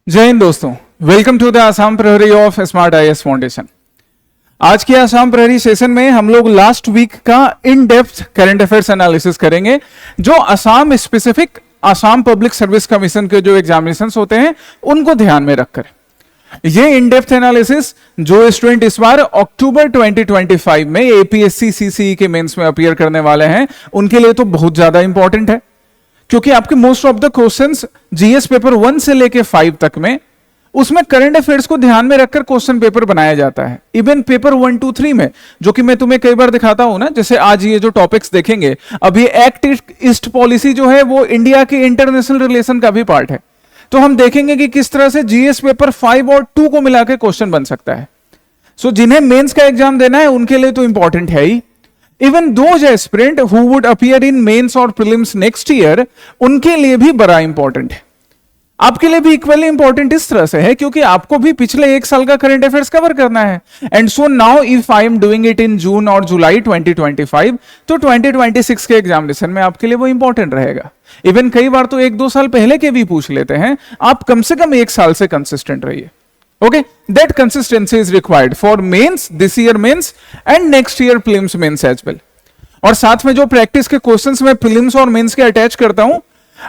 जय हिंद दोस्तों, welcome to the Assam प्रहरी ऑफ स्मार्ट आईएएस फाउंडेशन। आज के आसाम प्रहरी सेशन में हम लोग लास्ट वीक का in depth current affairs analysis करेंगे, जो Assam specific Assam public service commission के जो एग्जामिनेशंस होते हैं उनको ध्यान में रखकर ये इन डेप्थ एनालिसिस जो स्टूडेंट इस बार अक्टूबर 2025 में एपीएससी सीसीई के मेंस में अपीयर करने वाले हैं उनके लिए तो बहुत ज्यादा इंपॉर्टेंट है, क्योंकि आपके most of the questions GS paper 1 से लेके 5 तक में उसमें करंट अफेयर्स को ध्यान में रखकर क्वेश्चन पेपर बनाया जाता है। इवन पेपर 1, 2, 3 में, जो कि मैं तुम्हें कई बार दिखाता हूं ना, जैसे आज ये जो टॉपिक्स देखेंगे, अब ये एक्ट ईस्ट पॉलिसी जो है वो इंडिया के इंटरनेशनल रिलेशन का भी पार्ट है, तो हम देखेंगे कि किस तरह से जीएस पेपर 5 और 2 को मिलाकर क्वेश्चन बन सकता है। सो जिन्हें मेंस का एग्जाम देना है उनके लिए तो इंपॉर्टेंट है ही। Even those aspirant who would appear in mains और प्रीलिम्स नेक्स्ट ईयर, उनके लिए भी बड़ा इंपॉर्टेंट है। आपके लिए भी इक्वली इंपॉर्टेंट इस तरह से है क्योंकि आपको भी पिछले एक साल का करंट अफेयर्स कवर करना है। And so now if I am doing it in June और जुलाई 2025, तो 2026 के एग्जामिनेशन में आपके लिए वो इंपॉर्टेंट रहेगा। इवन कई बार तो 1-2 साल पहले के भी पूछ लेते हैं। आप कम से कम 1 साल से कंसिस्टेंट रहिए। Okay, that consistency is required for mains, this year mains and next year prelims mains as well. और साथ में जो प्रैक्टिस के क्वेश्चंस मैं प्रीलिम्स और मेंस के अटैच करता हूं,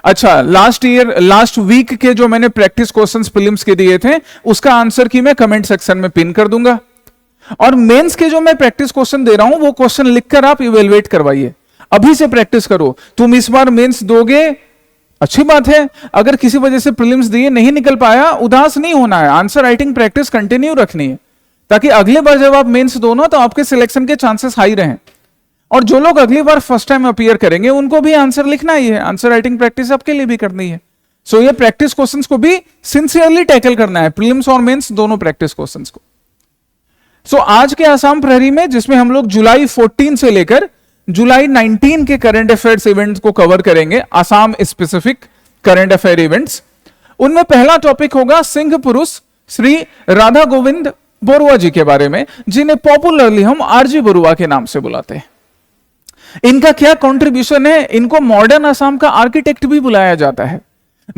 अच्छा लास्ट वीक के जो मैंने प्रैक्टिस क्वेश्चंस प्रीलिम्स के दिए थे उसका आंसर की मैं कमेंट सेक्शन में पिन कर दूंगा, और मेंस के जो मैं प्रैक्टिस क्वेश्चन दे रहा हूं वो क्वेश्चन लिखकर आप इवेलुएट करवाइए। अभी से प्रैक्टिस करो। तुम इस बार मेंस दोगे, अच्छी बात है। अगर किसी वजह से प्रीलिम्स दिए नहीं निकल पाया, उदास नहीं होना है, आंसर राइटिंग प्रैक्टिस कंटिन्यू रखनी है, ताकि अगले बार जब आप मेंस दो ना तो आपके सिलेक्शन के चांसेस हाई रहें। और जो लोग अगली बार फर्स्ट टाइम अपीयर करेंगे उनको भी आंसर लिखना ही है, आंसर राइटिंग प्रैक्टिस आपके लिए भी करनी है। सो ये प्रैक्टिस क्वेश्चंस को भी सिंसियरली टैकल करना है, प्रीलिम्स और मेंस दोनों प्रैक्टिस क्वेश्चंस को। सो आज के आसाम प्रहरी में, जिसमें हम लोग जुलाई 14 से लेकर जुलाई 19 के करंट अफेयर्स इवेंट्स को कवर करेंगे, Assam specific current affair events, उनमें पहला टॉपिक होगा सिंह पुरुष श्री राधा गोविंद बरुआ जी के बारे में, जिन्हें पॉपुलरली हम आरजी बरुआ के नाम से बुलाते हैं। इनका क्या कंट्रीब्यूशन है, इनको मॉडर्न आसाम का आर्किटेक्ट भी बुलाया जाता है।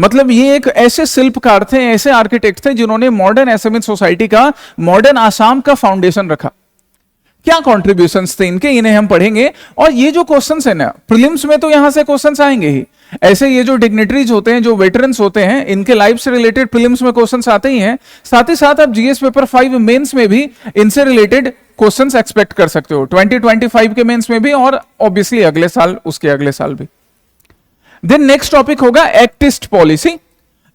मतलब ये एक ऐसे शिल्पकार थे, ऐसे आर्किटेक्ट थे जिन्होंने मॉडर्न एसएमएस सोसाइटी का, मॉडर्न आसाम का फाउंडेशन रखा। क्या कॉन्ट्रीब्यूशंस थे इनके, इन्हें हम पढ़ेंगे। और ये जो क्वेश्चंस है ना, प्रीलिम्स में तो यहां से क्वेश्चंस आएंगे ही, ऐसे ये जो डिग्निटरीज होते हैं, जो वेटरन्स होते हैं, इनके लाइफ से रिलेटेड प्रीलिम्स में क्वेश्चंस आते ही हैं। साथ ही साथ आप जीएस पेपर 5 मेंस में भी इनसे रिलेटेड क्वेश्चंस एक्सपेक्ट कर सकते हो, 2025 के मेंस में भी, और ऑब्वियसली अगले साल, उसके अगले साल भी। देन नेक्स्ट टॉपिक होगा act east policy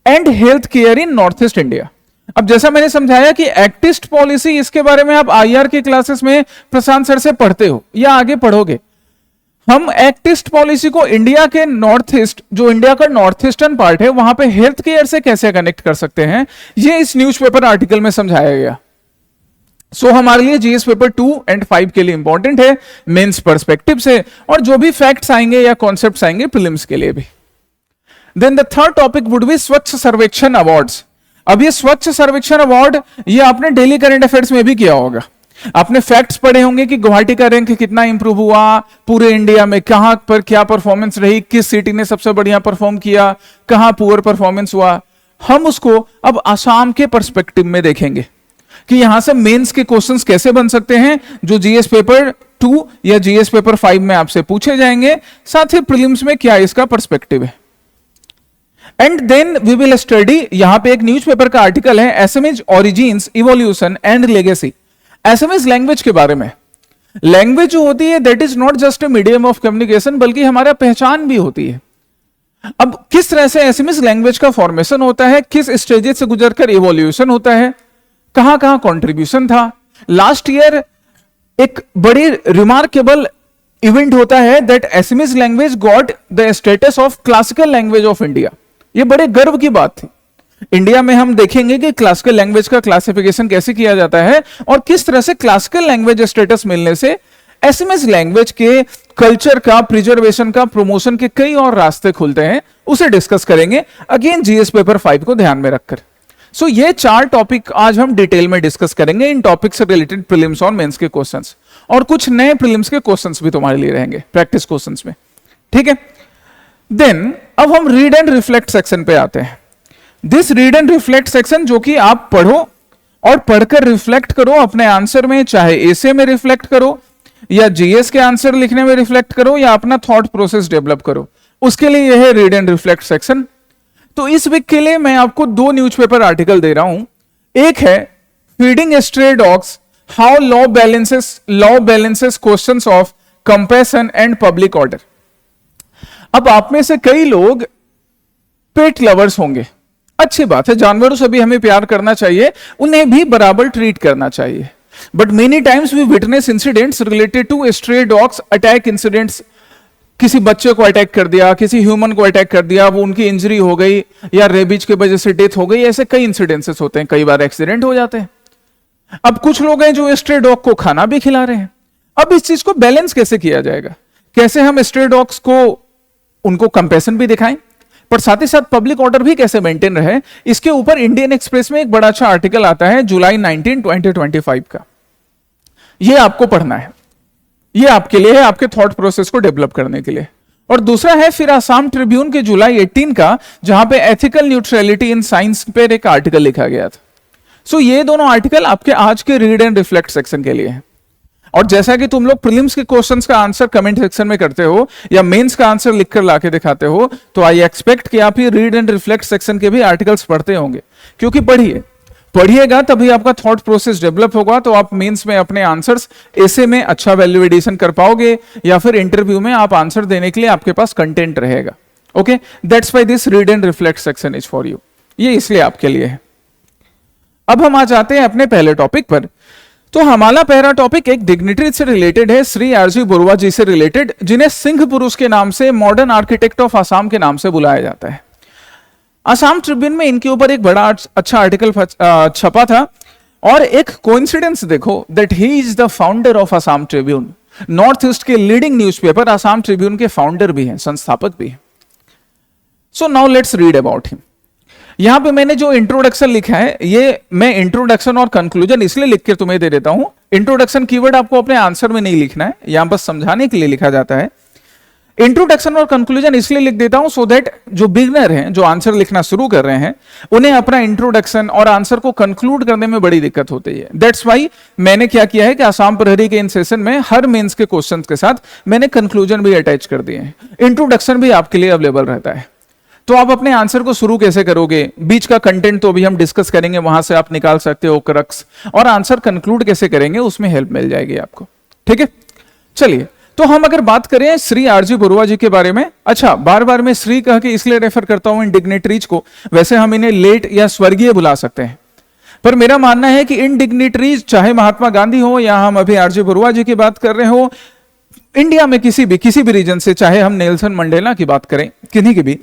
and health care in north east India. अब जैसा मैंने समझाया कि एक्ट ईस्ट पॉलिसी, इसके बारे में आप आईआर की क्लासेस में प्रशांत सर से पढ़ते हो या आगे पढ़ोगे। हम एक्ट ईस्ट पॉलिसी को इंडिया के नॉर्थ ईस्ट, जो इंडिया का नॉर्थ ईस्टर्न पार्ट है, वहां पे हेल्थ केयर से कैसे कनेक्ट कर सकते हैं, ये इस न्यूज़पेपर आर्टिकल में समझाया गया। सो हमारे लिए जीएस पेपर 2 और 5 के लिए इंपॉर्टेंट है मेंस पर्सपेक्टिव से, और जो भी फैक्ट्स आएंगे या कॉन्सेप्ट्स आएंगे प्रीलिम्स के लिए भी। Then the third topic would be Swachh Survekshan awards. अब ये स्वच्छ सर्वेक्षण अवार्ड, ये आपने डेली करंट अफेयर्स में भी किया होगा। आपने फैक्ट्स पढ़े होंगे कि गुवाहाटी का रैंक कितना इंप्रूव हुआ, पूरे इंडिया में कहां पर क्या परफॉर्मेंस रही, किस सिटी ने सबसे बढ़िया परफॉर्म किया, कहां पुअर परफॉर्मेंस हुआ। हम उसको अब आसाम के पर्सपेक्टिव में देखेंगे कि यहां से मेंस के क्वेश्चंस कैसे बन सकते हैं, जो जीएस पेपर 2 या जीएस पेपर 5 में आपसे पूछे जाएंगे। साथ ही प्रीलिम्स में क्या इसका पर्सपेक्टिव है। And then we will study, यहां पे एक न्यूज़पेपर का आर्टिकल है, SMS origins, evolution and legacy. SMS language के बारे में। लैंग्वेज जो होती है that is not just a medium of communication, बल्कि हमारा पहचान भी होती है। अब किस तरह से एसएमएस लैंग्वेज का फॉर्मेशन होता है, किस स्टेजेस से गुजरकर इवोल्यूशन होता है, कहां कहां कंट्रीब्यूशन था। लास्ट ईयर एक बड़ी रिमार्केबल इवेंट होता है that SMS language got the status of classical language of India. ये बड़े गर्व की बात थी। इंडिया में हम देखेंगे कि क्लासिकल लैंग्वेज का क्लासिफिकेशन कैसे किया जाता है, और किस तरह से क्लासिकल लैंग्वेज स्टेटस मिलने से एसएमएस लैंग्वेज के कल्चर का, प्रिजर्वेशन का, प्रमोशन के कई और रास्ते खुलते हैं। उसे डिस्कस करेंगे अगेन जीएस पेपर 5 को ध्यान में रखकर। सो ये 4 टॉपिक आज हम डिटेल में डिस्कस करेंगे। इन टॉपिक से रिलेटेड प्रीलिम्स और मेंस के क्वेश्चंस, और कुछ नए प्रीलिम्स के क्वेश्चंस भी तुम्हारे लिए रहेंगे प्रैक्टिस क्वेश्चंस में। ठीक है, देन अब हम रीड एंड रिफ्लेक्ट सेक्शन पे आते हैं। This read and reflect section, जो कि आप पढ़ो और पढ़कर रिफ्लेक्ट करो अपने आंसर में, चाहे एसे में रिफ्लेक्ट करो या जीएस के आंसर लिखने में रिफ्लेक्ट करो या अपना थॉट प्रोसेस डेवलप करो, उसके लिए यह है रीड एंड रिफ्लेक्ट सेक्शन। तो इस वीक के लिए मैं आपको 2 न्यूज़पेपर आर्टिकल दे रहा हूं। एक है feeding stray dogs, how law balances questions of compassion and public order. अब आप में से कई लोग पेट लवर्स होंगे, अच्छी बात है, जानवरों से भी हमें प्यार करना चाहिए, उन्हें भी बराबर ट्रीट करना चाहिए। But many times we witness incidents related to stray dogs attack incidents. किसी बच्चे को अटैक कर दिया, किसी ह्यूमन को अटैक कर दिया, वो उनकी इंजरी हो गई या रेबीज की वजह से डेथ हो गई, ऐसे कई इंसिडेंसेस होते हैं, कई बार एक्सीडेंट हो जाते हैं। अब कुछ लोग हैं जो स्ट्रे डॉग को खाना भी खिला रहे हैं। अब इस चीज को बैलेंस कैसे किया जाएगा, कैसे हम स्ट्रे डॉग्स को उनको कंपैशन भी दिखाएं पर साथ ही साथ पब्लिक ऑर्डर भी कैसे मेंटेन रहे, इसके ऊपर इंडियन एक्सप्रेस में एक बड़ा अच्छा आर्टिकल आता है जुलाई 19, 2025 का। यह आपको पढ़ना है, यह आपके लिए है, आपके थॉट प्रोसेस को डेवलप करने के लिए। और दूसरा है फिर आसाम ट्रिब्यून के जुलाई 18 का, जहां पे एथिकल न्यूट्रलिटी इन साइंस पर एक आर्टिकल लिखा गया था। सो ये दोनों आर्टिकल आपके आज के रीड एंड रिफ्लेक्ट सेक्शन के लिए हैं। और जैसा कि तुम लोग प्रीलिम्स के क्वेश्चंस का आंसर कमेंट सेक्शन में करते हो या मेंस का आंसर लिखकर लाके दिखाते हो, तो आई एक्सपेक्ट कि आप ये रीड एंड रिफ्लेक्ट सेक्शन के भी आर्टिकल्स पढ़ते होंगे, क्योंकि पढ़िएगा तभी आपका थॉट प्रोसेस डेवलप होगा, तो आप मेंस में अपने आंसर्स ऐसे में अच्छा वैल्यू एडिशन कर पाओगे या फिर इंटरव्यू में आप आंसर देने के लिए आपके पास कंटेंट रहेगा। Okay, that's why this read and reflect section is for you, ये इसलिए आपके लिए है। अब हम आ जाते हैं अपने पहले टॉपिक पर। तो हमारा पहला टॉपिक एक डिग्निटरी से रिलेटेड है, श्री आरजी बरुआ जी से रिलेटेड, जिन्हें सिंह पुरुष के नाम से, मॉडर्न आर्किटेक्ट ऑफ आसाम के नाम से बुलाया जाता है। आसाम ट्रिब्यून में इनके ऊपर एक बड़ा अच्छा आर्टिकल छपा था और एक कोइंसिडेंस देखो, that he is the founder of Assam Tribune. North east के लीडिंग न्यूज़पेपर आसाम ट्रिब्यून के फाउंडर भी हैं, संस्थापक भी हैं। So now let's read about him. यहां पे मैंने जो इंट्रोडक्शन लिखा है, ये मैं इंट्रोडक्शन और कंक्लूजन इसलिए लिख के तुम्हें दे देता हूं। इंट्रोडक्शन कीवर्ड आपको अपने आंसर में नहीं लिखना है, यहां बस समझाने के लिए लिखा जाता है। इंट्रोडक्शन और कंक्लूजन इसलिए लिख देता हूं सो दैट जो बिगनर हैं, जो आंसर लिखना शुरू कर रहे हैं, उन्हें अपना इंट्रोडक्शन और आंसर को कंक्लूड करने में बड़ी दिक्कत होती है। दैट्स वाई मैंने क्या किया है कि आसाम प्रहरी के इन सेशन में हर मेंस के क्वेश्चंस के साथ मैंने कंक्लूजन भी अटैच कर दिए हैं। इंट्रोडक्शन भी आपके लिए अवेलेबल रहता है। तो आप अपने आंसर को शुरू कैसे करोगे, बीच का कंटेंट तो अभी हम डिस्कस करेंगे, वहां से आप निकाल सकते हो क्रक्स, और आंसर कंक्लूड कैसे करेंगे उसमें हेल्प मिल जाएगी आपको। ठीक है, चलिए तो हम अगर बात करें श्री आरजी बरुआ जी के बारे में। अच्छा, बार बार मैं श्री कह के इसलिए रेफर करता हूं इन डिग्निटरीज को, वैसे हम इन्हें लेट या स्वर्गीय बुला सकते हैं, पर मेरा मानना है कि इन डिग्निटरीज, चाहे महात्मा गांधी हो या हम अभी आरजी बरुआ जी की बात कर रहे हो, इंडिया में किसी भी रीजन से, चाहे हम नेल्सन मंडेला की बात करें, किन्हीं की भी,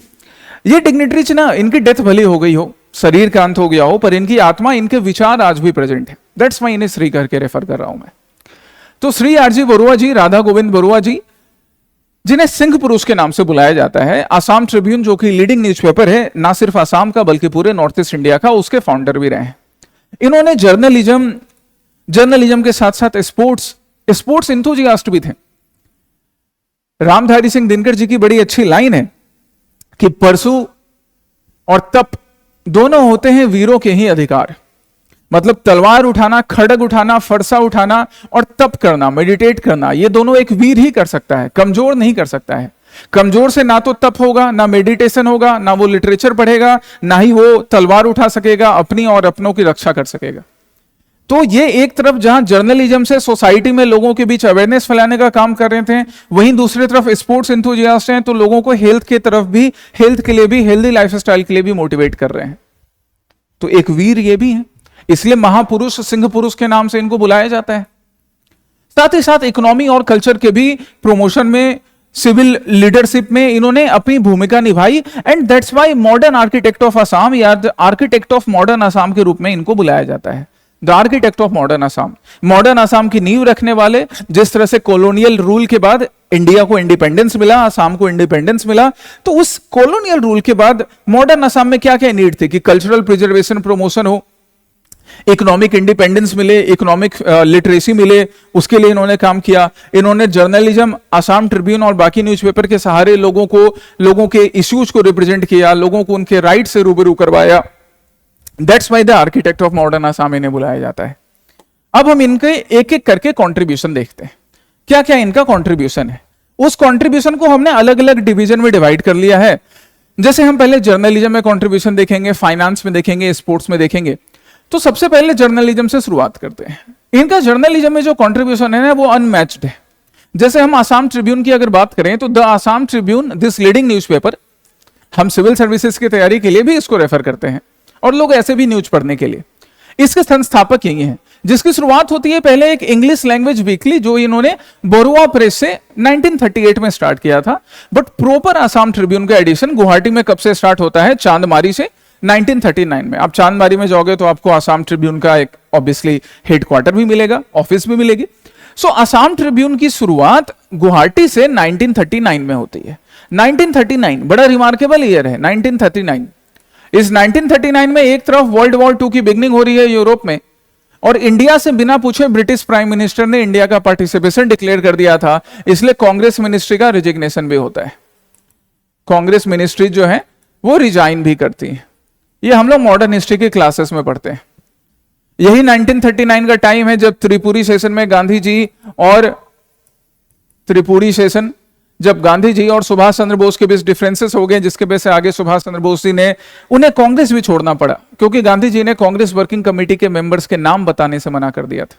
ये डिग्निटरीज ना, इनकी डेथ भली हो गई हो, शरीर का अंत हो गया हो, पर इनकी आत्मा, इनके विचार आज भी प्रेजेंट है। दैट्स वाई इन्हें श्री करके रेफर कर रहा हूं मैं। तो श्री आरजी बरुआ जी, राधा गोविंद बरुआ जी, जिन्हें सिंह पुरुष के नाम से बुलाया जाता है, आसाम ट्रिब्यून जो कि लीडिंग न्यूज़पेपर है ना सिर्फ आसाम का बल्कि पूरे नॉर्थ ईस्ट इंडिया का, उसके फाउंडर भी रहे हैं। इन्होंने जर्नलिज्म के साथ साथ स्पोर्ट्स इंथुजियास्ट भी थे। रामधारी सिंह दिनकर जी की बड़ी अच्छी लाइन है कि परशु और तप दोनों होते हैं वीरों के ही अधिकार। मतलब तलवार उठाना, खड़ग उठाना, फरसा उठाना और तप करना, मेडिटेट करना, ये दोनों एक वीर ही कर सकता है, कमजोर नहीं कर सकता है। कमजोर से ना तो तप होगा, ना मेडिटेशन होगा, ना वो लिटरेचर पढ़ेगा, ना ही वो तलवार उठा सकेगा, अपनी और अपनों की रक्षा कर सकेगा। तो ये एक तरफ जहां जर्नलिज्म से सोसाइटी में लोगों के बीच अवेयरनेस फैलाने का काम कर रहे थे, वहीं दूसरी तरफ स्पोर्ट्स एंथुजियास्ट हैं, तो लोगों को हेल्थ के तरफ भी, हेल्थ के लिए भी, हेल्दी लाइफस्टाइल के लिए भी मोटिवेट कर रहे हैं। तो एक वीर ये भी है, इसलिए महापुरुष, सिंह पुरुष के नाम से इनको बुलाया जाता है। साथ ही साथ इकोनॉमी और कल्चर के भी प्रमोशन में, सिविल लीडरशिप में इन्होंने अपनी भूमिका निभाई। And that's why modern architect of Assam या आर्किटेक्ट ऑफ मॉडर्न आसाम के रूप में इनको बुलाया जाता है। The architect of modern Assam, modern Assam की नींव रखने वाले। जिस तरह से कॉलोनियल रूल के बाद इंडिया को इंडिपेंडेंस मिला, आसाम को इंडिपेंडेंस मिला, तो उस कॉलोनियल रूल के बाद मॉडर्न आसाम में क्या क्या नीड थी कि कल्चरल प्रिजर्वेशन, प्रमोशन हो, इकोनॉमिक इंडिपेंडेंस मिले, इकोनॉमिक लिटरेसी मिले, उसके लिए इन्होंने काम किया। इन्होंने जर्नलिज्म, आसाम ट्रिब्यून और बाकी न्यूज़पेपर के सहारे लोगों के इश्यूज को रिप्रेजेंट किया, लोगों को उनके राइट से रूबरू करवाया। That's why the architect of modern Assam इन्हें बुलाया जाता है। अब हम इनके एक एक करके कंट्रीब्यूशन देखते हैं, क्या क्या इनका कंट्रीब्यूशन है। उस कंट्रीब्यूशन को हमने अलग अलग डिवीजन में डिवाइड कर लिया है। जैसे हम पहले जर्नलिज्म में कंट्रीब्यूशन देखेंगे, फाइनेंस में देखेंगे, स्पोर्ट्स में देखेंगे। तो सबसे पहले जर्नलिज्म से शुरुआत करते हैं। इनका जर्नलिज्म में जो कंट्रीब्यूशन है ना वो अनमैच्ड है। जैसे हम आसाम ट्रिब्यून की अगर बात करें तो the Assam Tribune, this leading newspaper, हम सिविल सर्विसेज की तैयारी के लिए भी इसको रेफर करते हैं और लोग ऐसे भी न्यूज पढ़ने के लिए। इसके संस्थापक यही हैं, जिसकी शुरुआत होती है पहले एक इंग्लिश लैंग्वेज वीकली जो इन्होंने बोरुआ प्रेस से 1938 में स्टार्ट किया था। बट प्रॉपर आसाम ट्रिब्यून का एडिशन गुवाहाटी में कब से स्टार्ट होता है? चांदमारी से 1939 में। आप चांदमारी में जाओगे तो आपको आसाम ट्रिब्यून का एक ऑब्वियसली हेडक्वार्टर भी मिलेगा, ऑफिस भी मिलेगी। सो आसाम ट्रिब्यून की शुरुआत गुवाहाटी से 1939 में होती है। 1939 बड़ा रिमार्केबल ईयर है। 1939, इस 1939 में एक तरफ वर्ल्ड वॉर 2 की बिगनिंग हो रही है यूरोप में, और इंडिया से बिना पूछे ब्रिटिश प्राइम मिनिस्टर ने इंडिया का पार्टिसिपेशन डिक्लेयर कर दिया था, इसलिए कांग्रेस मिनिस्ट्री का रिजिग्नेशन भी होता है। कांग्रेस मिनिस्ट्री जो है वो रिजाइन भी करती है। ये हम लोग मॉडर्न हिस्ट्री की क्लासेस में पढ़ते हैं। यही 1939 का टाइम है जब त्रिपुरी सेशन में गांधी जी और त्रिपुरी सेशन, जब गांधी जी और सुभाष चंद्र बोस के बीच डिफरेंसेस हो गए, जिसके वजह से आगे सुभाष चंद्र बोस जी ने उन्हें कांग्रेस भी छोड़ना पड़ा, क्योंकि गांधी जी ने कांग्रेस वर्किंग कमेटी के मेंबर्स के नाम बताने से मना कर दिया था।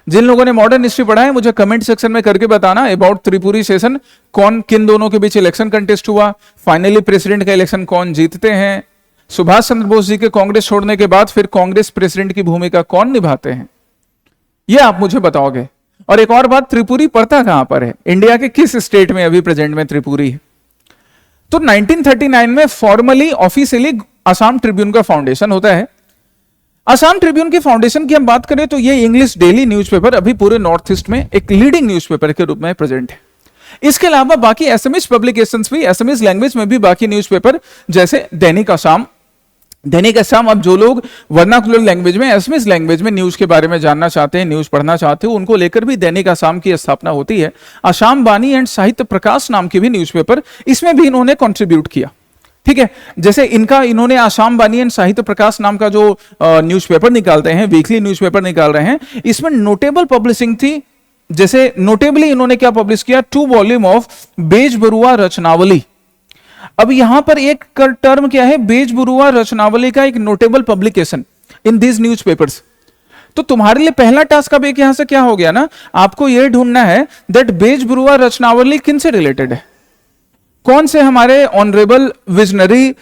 जिन लोगों ने मॉडर्न हिस्ट्री पढ़ा है मुझे कमेंट सेक्शन में करके बताना अबाउट त्रिपुरी सेशन, कौन किन दोनों के बीच इलेक्शन कंटेस्ट हुआ, फाइनली प्रेसिडेंट का इलेक्शन कौन जीतते हैं, सुभाष चंद्र बोस जी के कांग्रेस छोड़ने के बाद फिर कांग्रेस प्रेसिडेंट की भूमिका कौन निभाते हैं, यह आप मुझे बताओगे। और एक और बात, त्रिपुरी पड़ता कहां पर है, इंडिया के किस स्टेट में अभी प्रेजेंट में त्रिपुरी है? तो 1939 में फॉर्मली ऑफिशियली आसाम ट्रिब्यून का फाउंडेशन होता है। आसाम ट्रिब्यून की फाउंडेशन की हम बात करें तो ये इंग्लिश डेली न्यूज़पेपर अभी पूरे नॉर्थ ईस्ट में एक लीडिंग न्यूज़पेपर के रूप में प्रेजेंट है। इसके अलावा बाकी एसएमएस पब्लिकेशंस भी, एसएमएस लैंग्वेज में भी बाकी न्यूज़पेपर जैसे दैनिक आसाम, दैनिक आसाम, अब जो लोग वर्नाकुलर लैंग्वेज में, एसएमएस लैंग्वेज में न्यूज के बारे में जानना चाहते हैं, न्यूज पढ़ना चाहते हो, उनको लेकर भी दैनिक आसाम की स्थापना होती है। आसाम बानी एंड साहित्य प्रकाश नाम की भी न्यूज़पेपर, इसमें भी इन्होंने कंट्रीब्यूट किया। ठीक है, जैसे इन्होंने आसाम बानी एंड साहित्य प्रकाश नाम का जो न्यूज़पेपर निकालते हैं, वीकली न्यूज़पेपर निकाल रहे हैं, इसमें नोटेबल पब्लिशिंग थी। जैसे नोटेबली इन्होंने क्या पब्लिश किया, 2 वॉल्यूम ऑफ बेज बरुआ रचनावली। अब यहां पर एक टर्म क्या है, बेज बरुआ रचनावली का एक notable publication in these newspapers. तो तुम्हारे लिए पहला टास्क अब एक यहां से क्या हो गया ना, आपको यह ढूंढना है दैट बेज बरुआ रचनावली किन से रिलेटेड है, कौन से हमारे ऑनरेबल विजनरी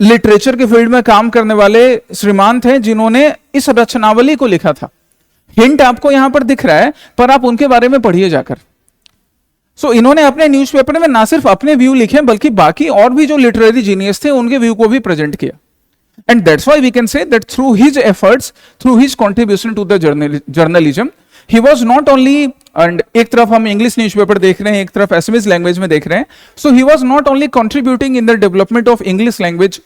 लिटरेचर के फील्ड में काम करने वाले श्रीमान थे जिन्होंने इस रचनावली को लिखा था। हिंट आपको यहां पर दिख रहा है, पर आप उनके बारे में पढ़िए जाकर। सो इन्होंने अपने न्यूज़पेपर में ना सिर्फ अपने व्यू लिखे बल्कि बाकी और भी जो लिटरेरी जीनियस थे उनके व्यू को भी प्रेजेंट किया। And that's why we can say that through his efforts, through his contribution to the journalism, he was not only, and एक तरफ हम इंग्लिश न्यूज़पेपर देख रहे हैं, एक तरफ एसएमएस लैंग्वेज में देख रहे हैं, so he was not only contributing in the development of English language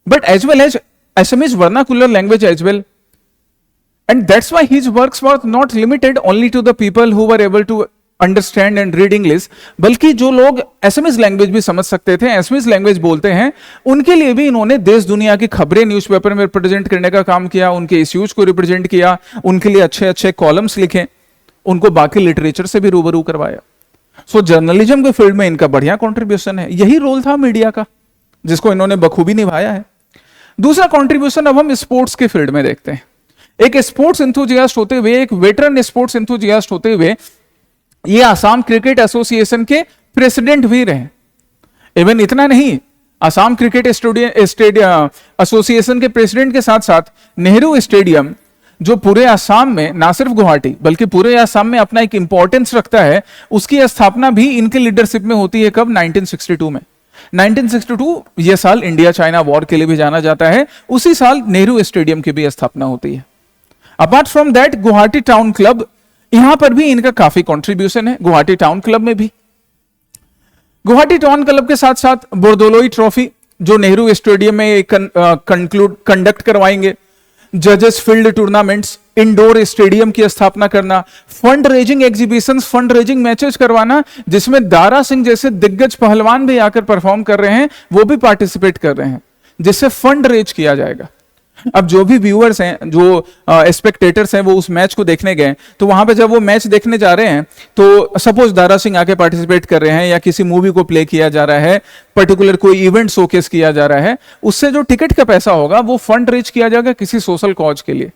but as well as SMS vernacular language as well. And that's why his works were not limited only to the people who were able to understand and read English, बल्कि जो लोग SMS language भी समझ सकते थे, SMS language बोलते हैं, उनके लिए भी इन्होंने देश दुनिया की खबरें न्यूज़पेपर में रिप्रेजेंट करने का काम किया, उनके इश्यूज को रिप्रेजेंट किया, उनके लिए अच्छे अच्छे कॉलम्स लिखे, उनको बाकी लिटरेचर से भी रूबरू करवाया। सो जर्नलिज्म के फील्ड में इनका बढ़िया कॉन्ट्रीब्यूशन है। यही रोल था मीडिया का जिसको इन्होंने बखूबी निभाया है। दूसरा कॉन्ट्रीब्यूशन अब हम स्पोर्ट्स के फील्ड में देखते हैं। एक स्पोर्ट्स एंथुजियास्ट होते हुए, एक वेटरन स्पोर्ट्स एंथुजियास्ट होते हुए ये आसाम क्रिकेट एसोसिएशन के प्रेसिडेंट भी रहे। इवन इतना नहीं, आसाम क्रिकेट एसोसिएशन के प्रेसिडेंट के साथ साथ नेहरू स्टेडियम जो पूरे आसाम में, ना सिर्फ गुवाहाटी बल्कि पूरे आसाम में अपना एक इंपॉर्टेंस रखता है, उसकी स्थापना भी इनके लीडरशिप में होती है। कब? 1962 में। 1962 यह साल इंडिया चाइना वॉर के लिए भी जाना जाता है। उसी साल नेहरू स्टेडियम की भी स्थापना होती है। Apart from that Guwahati town club, यहां पर भी इनका काफी कंट्रीब्यूशन है। गुवाहाटी टाउन क्लब में भी, गुवाहाटी टाउन क्लब के साथ साथ बोरदोलोई ट्रॉफी जो नेहरू स्टेडियम में कंडक्ट करवाएंगे, जजेस फील्ड टूर्नामेंट्स, इंडोर स्टेडियम की स्थापना करना, fund raising exhibitions, fund raising matches करवाना, जिसमें दारा सिंह जैसे दिग्गज पहलवान भी आकर परफॉर्म कर रहे हैं, वो भी पार्टिसिपेट कर रहे हैं, जिससे फंड रेज किया जाएगा। अब जो भी व्यूअर्स हैं, जो स्पेक्टेटर्स हैं, वो उस मैच को देखने गए, तो वहां पे जब वो मैच देखने जा रहे हैं, तो सपोज दारा सिंह आके पार्टिसिपेट कर रहे हैं या किसी मूवी को प्ले किया जा रहा है, पर्टिकुलर कोई इवेंट शोकेस किया जा रहा है, उससे जो टिकट का पैसा होगा वो फंड रेज किया जाएगा किसी सोशल कॉज के लिए।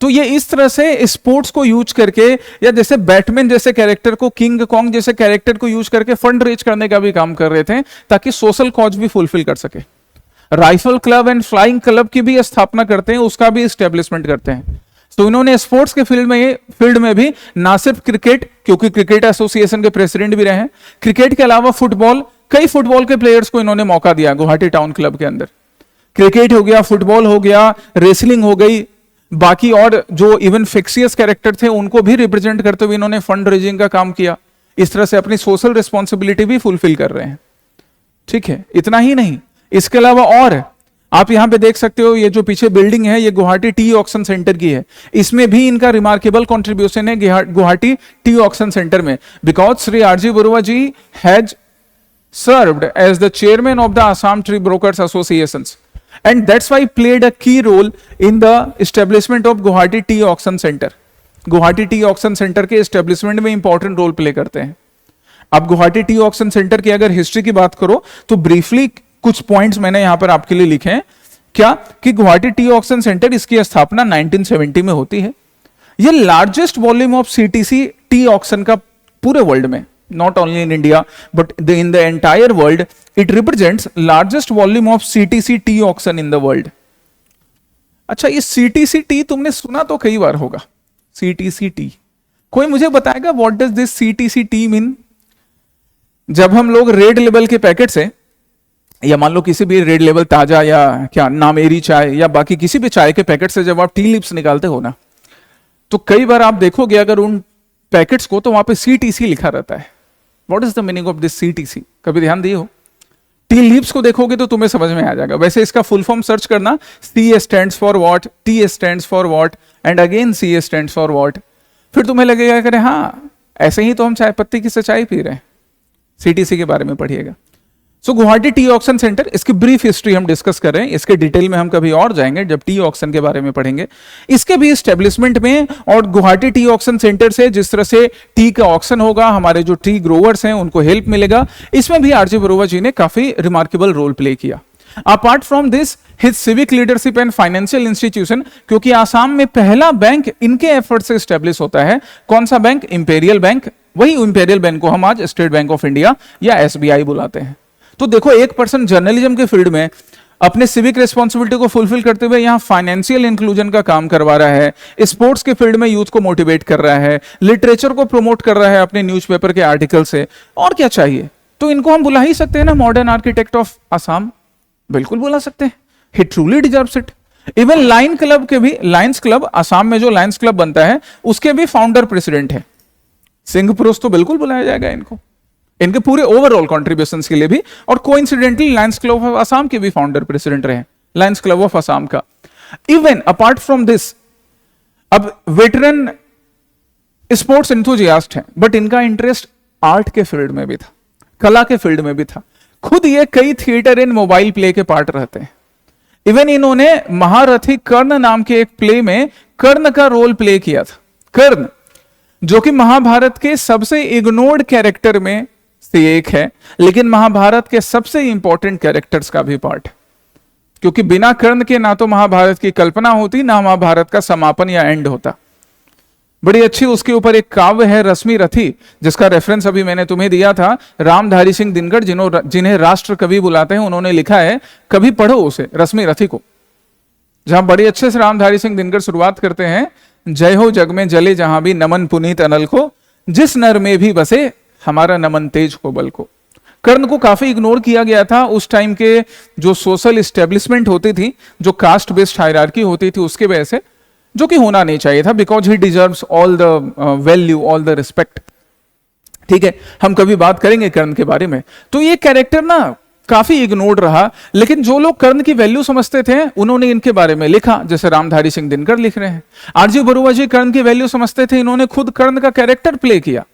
तो ये इस तरह से स्पोर्ट्स को यूज करके, या जैसे बैटमैन जैसे कैरेक्टर को, किंग कॉन्ग जैसे कैरेक्टर को यूज करके फंड रेज करने का भी काम कर रहे थे, ताकि सोशल कॉज भी फुलफिल कर सके। Rifle club and flying club की भी स्थापना करते हैं, उसका भी एस्टेब्लिशमेंट करते हैं। तो इन्होंने स्पोर्ट्स के फील्ड में भी ना सिर्फ क्रिकेट, क्योंकि क्रिकेट एसोसिएशन के प्रेसिडेंट भी रहे हैं, क्रिकेट के अलावा फुटबॉल, कई फुटबॉल के प्लेयर्स को इन्होंने मौका दिया गुवाहाटी टाउन क्लब के अंदर। क्रिकेट हो गया, फुटबॉल हो गया, रेसलिंग हो गई, बाकी और जो इवन फिक्सियस कैरेक्टर थे उनको भी रिप्रेजेंट करते हुए इन्होंने फंड रेजिंग का काम किया। इस तरह से अपनी सोशल रिस्पॉन्सिबिलिटी भी फुलफिल कर रहे हैं। ठीक है, इतना ही नहीं, इसके अलावा और आप यहां पे देख सकते हो, ये जो पीछे बिल्डिंग है ये गुवाहाटी टी ऑक्शन सेंटर की है। इसमें भी इनका रिमार्केबल कंट्रीब्यूशन है गुवाहाटी टी ऑक्शन सेंटर में, because Shri RG Baruah ji has served as the chairman of the Assam tree brokers associations and that's why played a key role in the establishment of Guwahati Tea Auction Center. Guwahati tea auction centre के establishment में important role play करते हैं। अब Guwahati tea auction centre की अगर history की बात करो तो ब्रीफली कुछ पॉइंट्स मैंने यहां पर आपके लिए लिखे हैं। क्या कि गुवाहाटी टी ऑक्शन सेंटर, इसकी स्थापना 1970 में होती है। यह largest volume of CTC T auction का पूरे वर्ल्ड में, not only in India but in the entire world, it represents largest volume of CTC tea auction in the world. अच्छा, ये CTC टी तुमने सुना तो कई बार होगा। CTC टी, कोई मुझे बताएगा what does this CTC T mean? जब हम लोग रेड लेबल के पैकेट से, या मान लो किसी भी रेड लेबल ताजा या क्या नामेरी चाय या बाकी किसी भी चाय के पैकेट से जब आप टी लिप्स निकालते हो ना, तो कई बार आप देखोगे अगर उन पैकेट्स को, तो वहां पे CTC लिखा रहता है। What is the meaning of this CTC? कभी ध्यान दिए हो? टी लीव्स को देखोगे तो तुम्हें समझ में आ जाएगा। वैसे इसका फुल फॉर्म सर्च करना, C stands for what, T stands for what, and again C stands for what, फिर तुम्हें लगेगा कि हाँ ऐसे ही तो हम चाय पत्ती की सच्चाई पी रहे हैं। CTC के बारे में पढ़िएगा। सो गुवाहाटी टी ऑक्शन सेंटर, इसकी ब्रीफ हिस्ट्री हम डिस्कस कर रहे हैं, इसके डिटेल में हम कभी और जाएंगे जब टी ऑक्शन के बारे में पढ़ेंगे। इसके भी एस्टेब्लिशमेंट में और गुवाहाटी टी ऑक्शन सेंटर से जिस तरह से टी का ऑक्शन होगा, हमारे जो टी ग्रोवर्स हैं उनको हेल्प मिलेगा, इसमें भी आरजे बरुआ जी ने काफी रिमार्केबल रोल प्ले किया। Apart from this his civic leadership and financial institution, क्योंकि आसाम में पहला बैंक इनके एफर्ट से स्टेब्लिश होता है। कौन सा बैंक? Imperial bank. वही इंपेरियल बैंक को हम आज स्टेट बैंक ऑफ इंडिया या SBI बुलाते हैं। तो देखो, एक पर्सन जर्नलिज्म के फील्ड में अपने सिविक रिस्पॉन्सिबिलिटी को फुलफिल करते हुए यहाँ फाइनेंशियल इंक्लूजन का काम करवा रहा है, स्पोर्ट्स के फील्ड में यूथ को मोटिवेट कर रहा है, लिटरेचर को प्रमोट कर रहा है अपने न्यूज़पेपर के आर्टिकल से, और क्या चाहिए? तो इनको हम बुला ही सकते हैं ना मॉडर्न आर्किटेक्ट ऑफ आसाम, बिल्कुल बुला सकते हैं। He truly deserves it. Even line club के भी, लायंस क्लब, आसाम में जो लायंस क्लब बनता है उसके भी फाउंडर प्रेसिडेंट है सिंह पुरुष, तो बिल्कुल बुलाया जाएगा इनको, इनके पूरे ओवरऑल कॉन्ट्रीब्यूशंस के लिए भी। और coincidentally Lions club of Assam के भी फाउंडर प्रेसिडेंट रहे, लायंस क्लब ऑफ आसाम का। इवन अपार्ट फ्रॉम दिस, अब वेटरन स्पोर्ट्स एंथुजियास्ट हैं, बट इनका इंटरेस्ट आर्ट के फील्ड में भी था, कला के फील्ड में भी था। खुद ये कई थिएटर इन मोबाइल प्ले के पार्ट रहते हैं। इवन इन्होंने महारथी कर्ण नाम के एक प्ले में कर्ण का रोल प्ले किया था। कर्ण, जो कि महाभारत के सबसे इग्नोर्ड कैरेक्टर में से एक है, लेकिन महाभारत के सबसे इंपॉर्टेंट कैरेक्टर्स का भी पार्ट, क्योंकि बिना कर्ण के ना तो महाभारत की कल्पना होती, ना महाभारत का समापन या एंड होता। बड़ी अच्छी उसके ऊपर एक काव्य है रश्मि रथी, जिसका रेफरेंस अभी मैंने तुम्हें दिया था। रामधारी सिंह दिनकर, जिन्हें राष्ट्र कवि बुलाते हैं, उन्होंने लिखा है, कभी पढ़ो उसे, रश्मि रथी को, जहां बड़ी अच्छे से रामधारी सिंह दिनकर शुरुआत करते हैं, जय हो जग में जले जहां भी नमन पुनीत अनल को, जिस नर में भी बसे हमारा नमन तेज को बल को। कर्ण को काफी इग्नोर किया गया था उस टाइम के जो सोशल एस्टेब्लिशमेंट होती थी, जो कास्ट बेस्ड हायरार्की होती थी, उसके वजह से, जो कि होना नहीं चाहिए था, because he deserves all the value, all the respect. ठीक है, हम कभी बात करेंगे कर्ण के बारे में। तो ये कैरेक्टर ना काफी इग्नोर्ड रहा, लेकिन जो लोग कर्ण की वैल्यू समझते थे उन्होंने इनके बारे में लिखा, जैसे रामधारी सिंह दिनकर लिख रहे हैं। आरजी बरुआ जी कर्ण की वैल्यू समझते थे, इन्होंने खुद कर्ण का कैरेक्टर प्ले किया।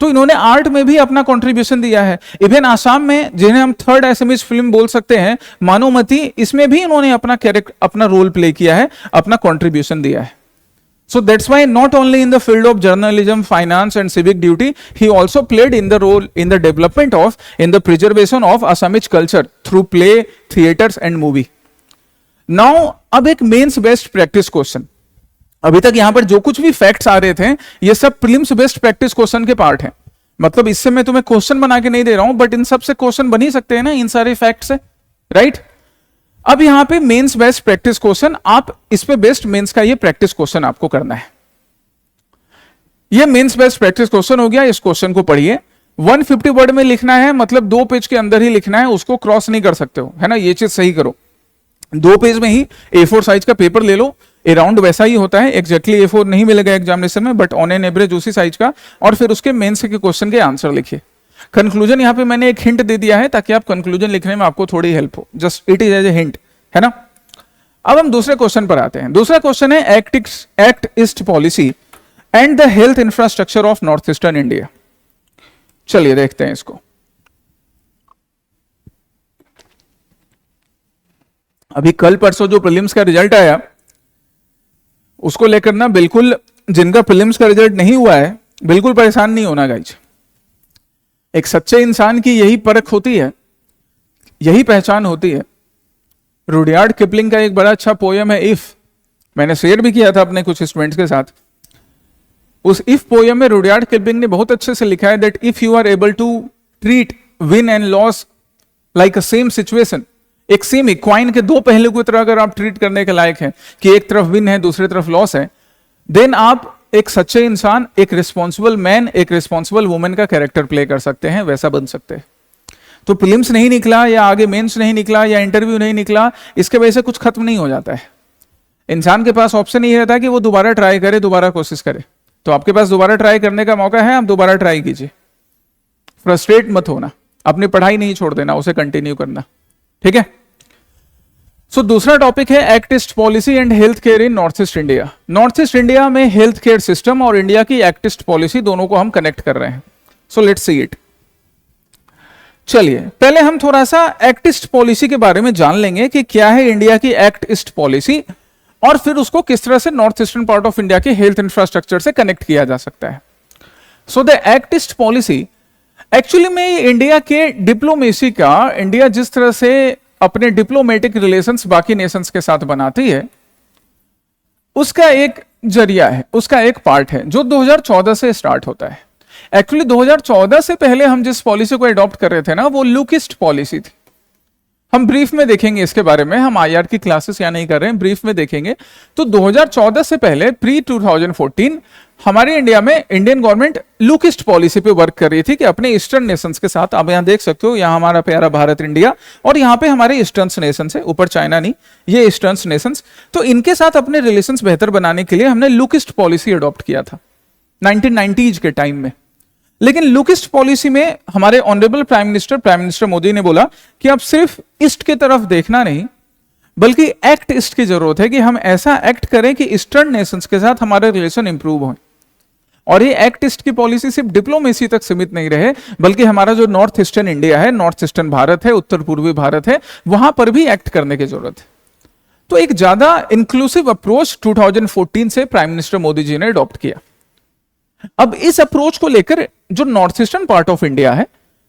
तो इन्होंने आर्ट में भी अपना कंट्रीब्यूशन दिया है। इवन आसाम में, जिन्हें हम थर्ड एसएमएस फिल्म बोल सकते हैं, मानवमती, इसमें भी इन्होंने अपना कैरेक्टर, अपना रोल प्ले किया है, अपना कंट्रीब्यूशन दिया है। So that's why not only in the field of journalism, finance and civic duty, he also played in the role in the development of, in the preservation of Assamese culture through play, theaters and movie. Now अब एक mains based practice question. अभी तक यहां पर जो कुछ भी facts आ रहे थे ये सब प्रीलिम्स बेस्ड प्रैक्टिस क्वेश्चन के पार्ट है। मतलब इससे मैं तुम्हें क्वेश्चन बना के नहीं दे रहा हूं, बट इन सब से क्वेश्चन बन ही सकते हैं ना, इन सारे फैक्ट से, राइट? अब यहां पे मेंस बेस्ड प्रैक्टिस क्वेश्चन, आप इस पे बेस्ड मेंस का ये प्रैक्टिस क्वेश्चन आपको करना है। ये मेंस बेस्ड प्रैक्टिस क्वेश्चन हो गया। इस क्वेश्चन को पढ़िए। 150 वर्ड में लिखना है, मतलब 2 पेज के अंदर ही लिखना है, उसको क्रॉस नहीं कर सकते हो, है ना? ये चीज सही करो। 2 पेज में ही A4 साइज का पेपर ले लो। अराउंड वैसा ही होता है, एग्जैक्टली A4 नहीं मिलेगा एग्जामिनेशन में, बट ऑन एन एवरेज उसी साइज का, और फिर उसके मेंस के क्वेश्चन के आंसर लिखिए। कंक्लूजन यहां पे मैंने एक हिंट दे दिया है ताकि आप कंक्लूजन लिखने में आपको थोड़ी हेल्प हो, just it is as a hint, है ना? अब हम दूसरे क्वेश्चन पर आते हैं। दूसरा क्वेश्चन है act east policy and the health infrastructure of north eastern India. चलिए देखते हैं इसको। अभी कल परसों जो प्रीलिम्स का रिजल्ट आया उसको लेकर ना, बिल्कुल जिनका प्रीलिम्स का रिजल्ट नहीं हुआ है बिल्कुल परेशान नहीं होना गाइज। एक सच्चे इंसान की यही परख होती है, यही पहचान होती है। रुडयार्ड किपलिंग का एक बड़ा अच्छा पोयम है इफ, मैंने शेयर भी किया था अपने कुछ स्टूडेंट्स के साथ। उस इफ पोयम में रुडयार्ड किपलिंग ने बहुत अच्छे से लिखा है that if you are able to treat win and loss like a same situation, एक सेम क्वाइन के 2 पहलू की तरह अगर आप ट्रीट करने के लायक हैं कि एक तरफ विन है दूसरी तरफ लॉस है, देन आप एक सच्चे इंसान, एक रिस्पॉन्सिबल मैन, एक रिस्पॉन्सिबल वुमेन का कैरेक्टर प्ले कर सकते हैं, वैसा बन सकते हैं। तो प्रीलिम्स नहीं निकला या आगे मेंस नहीं निकला या इंटरव्यू नहीं निकला, इसके वजह से कुछ खत्म नहीं हो जाता है। इंसान के पास ऑप्शन ये रहता है कि वो दोबारा ट्राई करे, दोबारा कोशिश करे। तो आपके पास दोबारा ट्राई करने का मौका है, आप दोबारा ट्राई कीजिए। फ्रस्ट्रेट मत होना, अपनी पढ़ाई नहीं छोड़ देना, उसे कंटिन्यू करना, ठीक है? सो दूसरा टॉपिक है act east policy and health care in north east India. North east India में हेल्थ केयर सिस्टम और इंडिया की एक्ट ईस्ट पॉलिसी दोनों को हम कनेक्ट कर रहे हैं। So let's see it. चलिए पहले हम थोड़ा सा एक्ट ईस्ट पॉलिसी के बारे में जान लेंगे कि क्या है इंडिया की एक्ट ईस्ट पॉलिसी, और फिर उसको किस तरह से north eastern part of India के हेल्थ इंफ्रास्ट्रक्चर से कनेक्ट किया जा सकता है। So the act east policy actually में इंडिया के डिप्लोमेसी का, इंडिया जिस तरह से अपने डिप्लोमेटिक रिलेशंस बाकी नेशंस के साथ बनाती है, उसका एक जरिया है, उसका एक पार्ट है जो 2014 से स्टार्ट होता है। एक्चुअली 2014 से पहले हम जिस पॉलिसी को अडॉप्ट कर रहे थे ना, वो लुक ईस्ट पॉलिसी थी। हम ब्रीफ में देखेंगे इसके बारे में, हम आईआर की क्लासेस यहाँ नहीं कर रहे हैं, ब्रीफ में देखेंगे। तो 2014 से पहले प्री 2014 हमारे इंडिया में Indian government look east policy पे वर्क कर रही थी कि अपने ईस्टर्न नेशंस के साथ, आप यहाँ देख सकते हो, यहाँ हमारा प्यारा भारत इंडिया और यहाँ पे हमारे ईस्टर्न नेशंस है, ऊपर चाइना नहीं, ये ईस्टर्न नेशंस, तो इनके साथ अपने रिलेशंस बेहतर बनाने के लिए हमने लुक ईस्ट पॉलिसी अडॉप्ट किया था 1990s के टाइम में। लेकिन लुक ईस्ट पॉलिसी में हमारे ऑनरेबल प्राइम मिनिस्टर मोदी ने बोला कि अब सिर्फ ईस्ट की तरफ देखना नहीं, बल्कि एक्ट ईस्ट की जरूरत है कि हम ऐसा एक्ट करें कि ईस्टर्न नेशंस के साथ हमारे रिलेशन इंप्रूव हो। और ये एक्ट ईस्ट की पॉलिसी सिर्फ डिप्लोमेसी तक सीमित नहीं रहे, बल्कि हमारा जो नॉर्थ ईस्टर्न इंडिया है, नॉर्थ ईस्टर्न भारत है, उत्तर पूर्वी भारत है, वहां पर भी एक्ट करने की जरूरत है। तो एक ज्यादा इंक्लूसिव अप्रोच 2014 से प्राइम मिनिस्टर मोदी जी ने अडॉप्ट किया। अब इस अप्रोच को लेकर जो north eastern part of India है,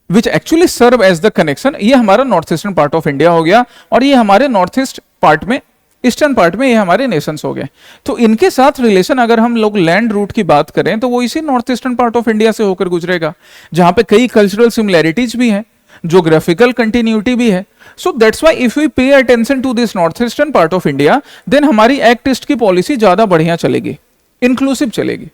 which actually serve as the connection, ये हमारा north eastern part of India हो गया, और ये हमारे नॉर्थ ईस्ट पार्ट में, ईस्टर्न पार्ट में ये हमारे नेशंस हो गए। तो इनके साथ रिलेशन अगर हम लोग लैंड रूट की बात करें तो वो इसी north eastern part of India से होकर गुजरेगा, जहां पे कई कल्चरल सिमिलैरिटीज भी हैं, ज्योग्राफिकल कंटिन्यूटी भी है। So that's why if we pay attention to this north eastern part of India, then हमारी एक्ट ईस्ट की पॉलिसी ज्यादा बढ़िया चलेगी, इंक्लूसिव चलेगी।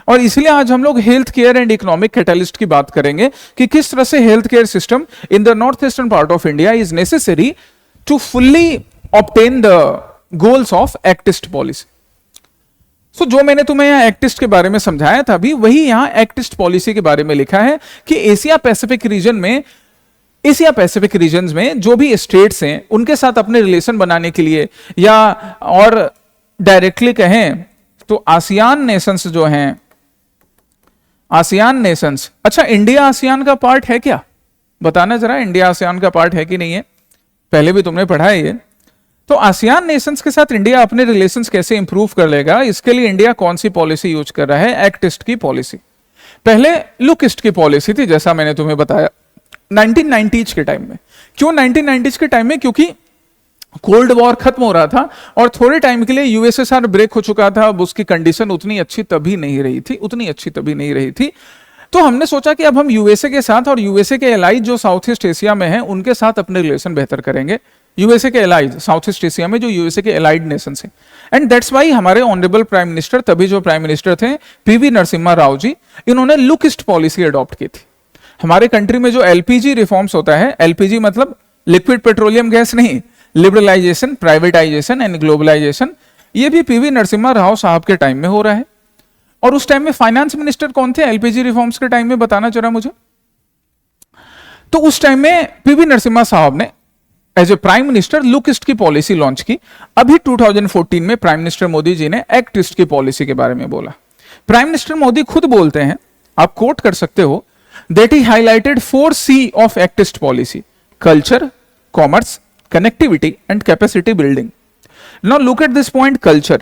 और इसलिए आज हम लोग health care and economic catalyst की बात करेंगे कि किस तरह से health care system in the north eastern part of India is necessary to fully obtain the goals of act east policy. So जो मैंने तुम्हें यहाँ एक्ट ईस्ट के बारे में समझाया था, अभी वही यहाँ एक्ट ईस्ट पॉलिसी के बारे में लिखा है कि एशिया पैसिफिक रीजन में, एशिया पैसिफिक रीजन में जो भी स्टेट्स हैं उनके साथ अपने रिलेशन बनाने के लिए, या और डायरेक्टली कहें तो आसियान नेशंस जो हैं, आसियान नेशंस। अच्छा, इंडिया आसियान का पार्ट है क्या? बताना जरा, इंडिया आसियान का पार्ट है कि नहीं है? पहले भी तुमने पढ़ा है ये। तो आसियान नेशंस के साथ इंडिया अपने रिलेशंस कैसे इंप्रूव कर लेगा, इसके लिए इंडिया कौन सी पॉलिसी यूज कर रहा है? एक्ट ईस्ट की पॉलिसी। पहले लुक ईस्ट की पॉलिसी थी, जैसा मैंने तुम्हें बताया 1990s के टाइम में। क्यों 1990s के टाइम में? क्योंकि कोल्ड वॉर खत्म हो रहा था और थोड़े टाइम के लिए यूएसएसआर ब्रेक हो चुका था। अब उसकी कंडीशन उतनी अच्छी तभी नहीं रही थी। तो हमने सोचा कि अब हम यूएसए के साथ और यूएसए के एलाइज जो साउथ ईस्ट एशिया में हैं उनके साथ अपने रिलेशन बेहतर करेंगे। यूएसए के एलाइज साउथ ईस्ट एशिया में जो यूएसए के एलाइड नेशन हैं, एंड दैट्स वाई हमारे ऑनरेबल प्राइम मिनिस्टर, तभी जो प्राइम मिनिस्टर थे पीवी नरसिम्हा राव जी, इन्होंने लुक ईस्ट पॉलिसी अडॉप्ट की थी। हमारे कंट्री में जो एलपीजी रिफॉर्म्स होता है, एलपीजी मतलब लिक्विड पेट्रोलियम गैस नहीं, लिबरलाइजेशन, प्राइवेटाइजेशन एंड ग्लोबलाइजेशन, ये भी पीवी नरसिम्हा राव साहब के टाइम में हो रहा है। और उस टाइम में फाइनेंस मिनिस्टर कौन थे एलपीजी रिफॉर्म्स के टाइम में? बताना जरा मुझे। तो उस टाइम में पीवी नरसिम्हा साहब ने as a prime minister look east की पॉलिसी लॉन्च की। अभी 2014 में प्राइम मिनिस्टर मोदी जी ने एक्ट ईस्ट की पॉलिसी के बारे में बोला। प्राइम मिनिस्टर मोदी खुद बोलते हैं, आप कोट कर सकते हो, that he highlighted 4C of act east policy: culture, commerce, connectivity and capacity building. Now look at this point, culture.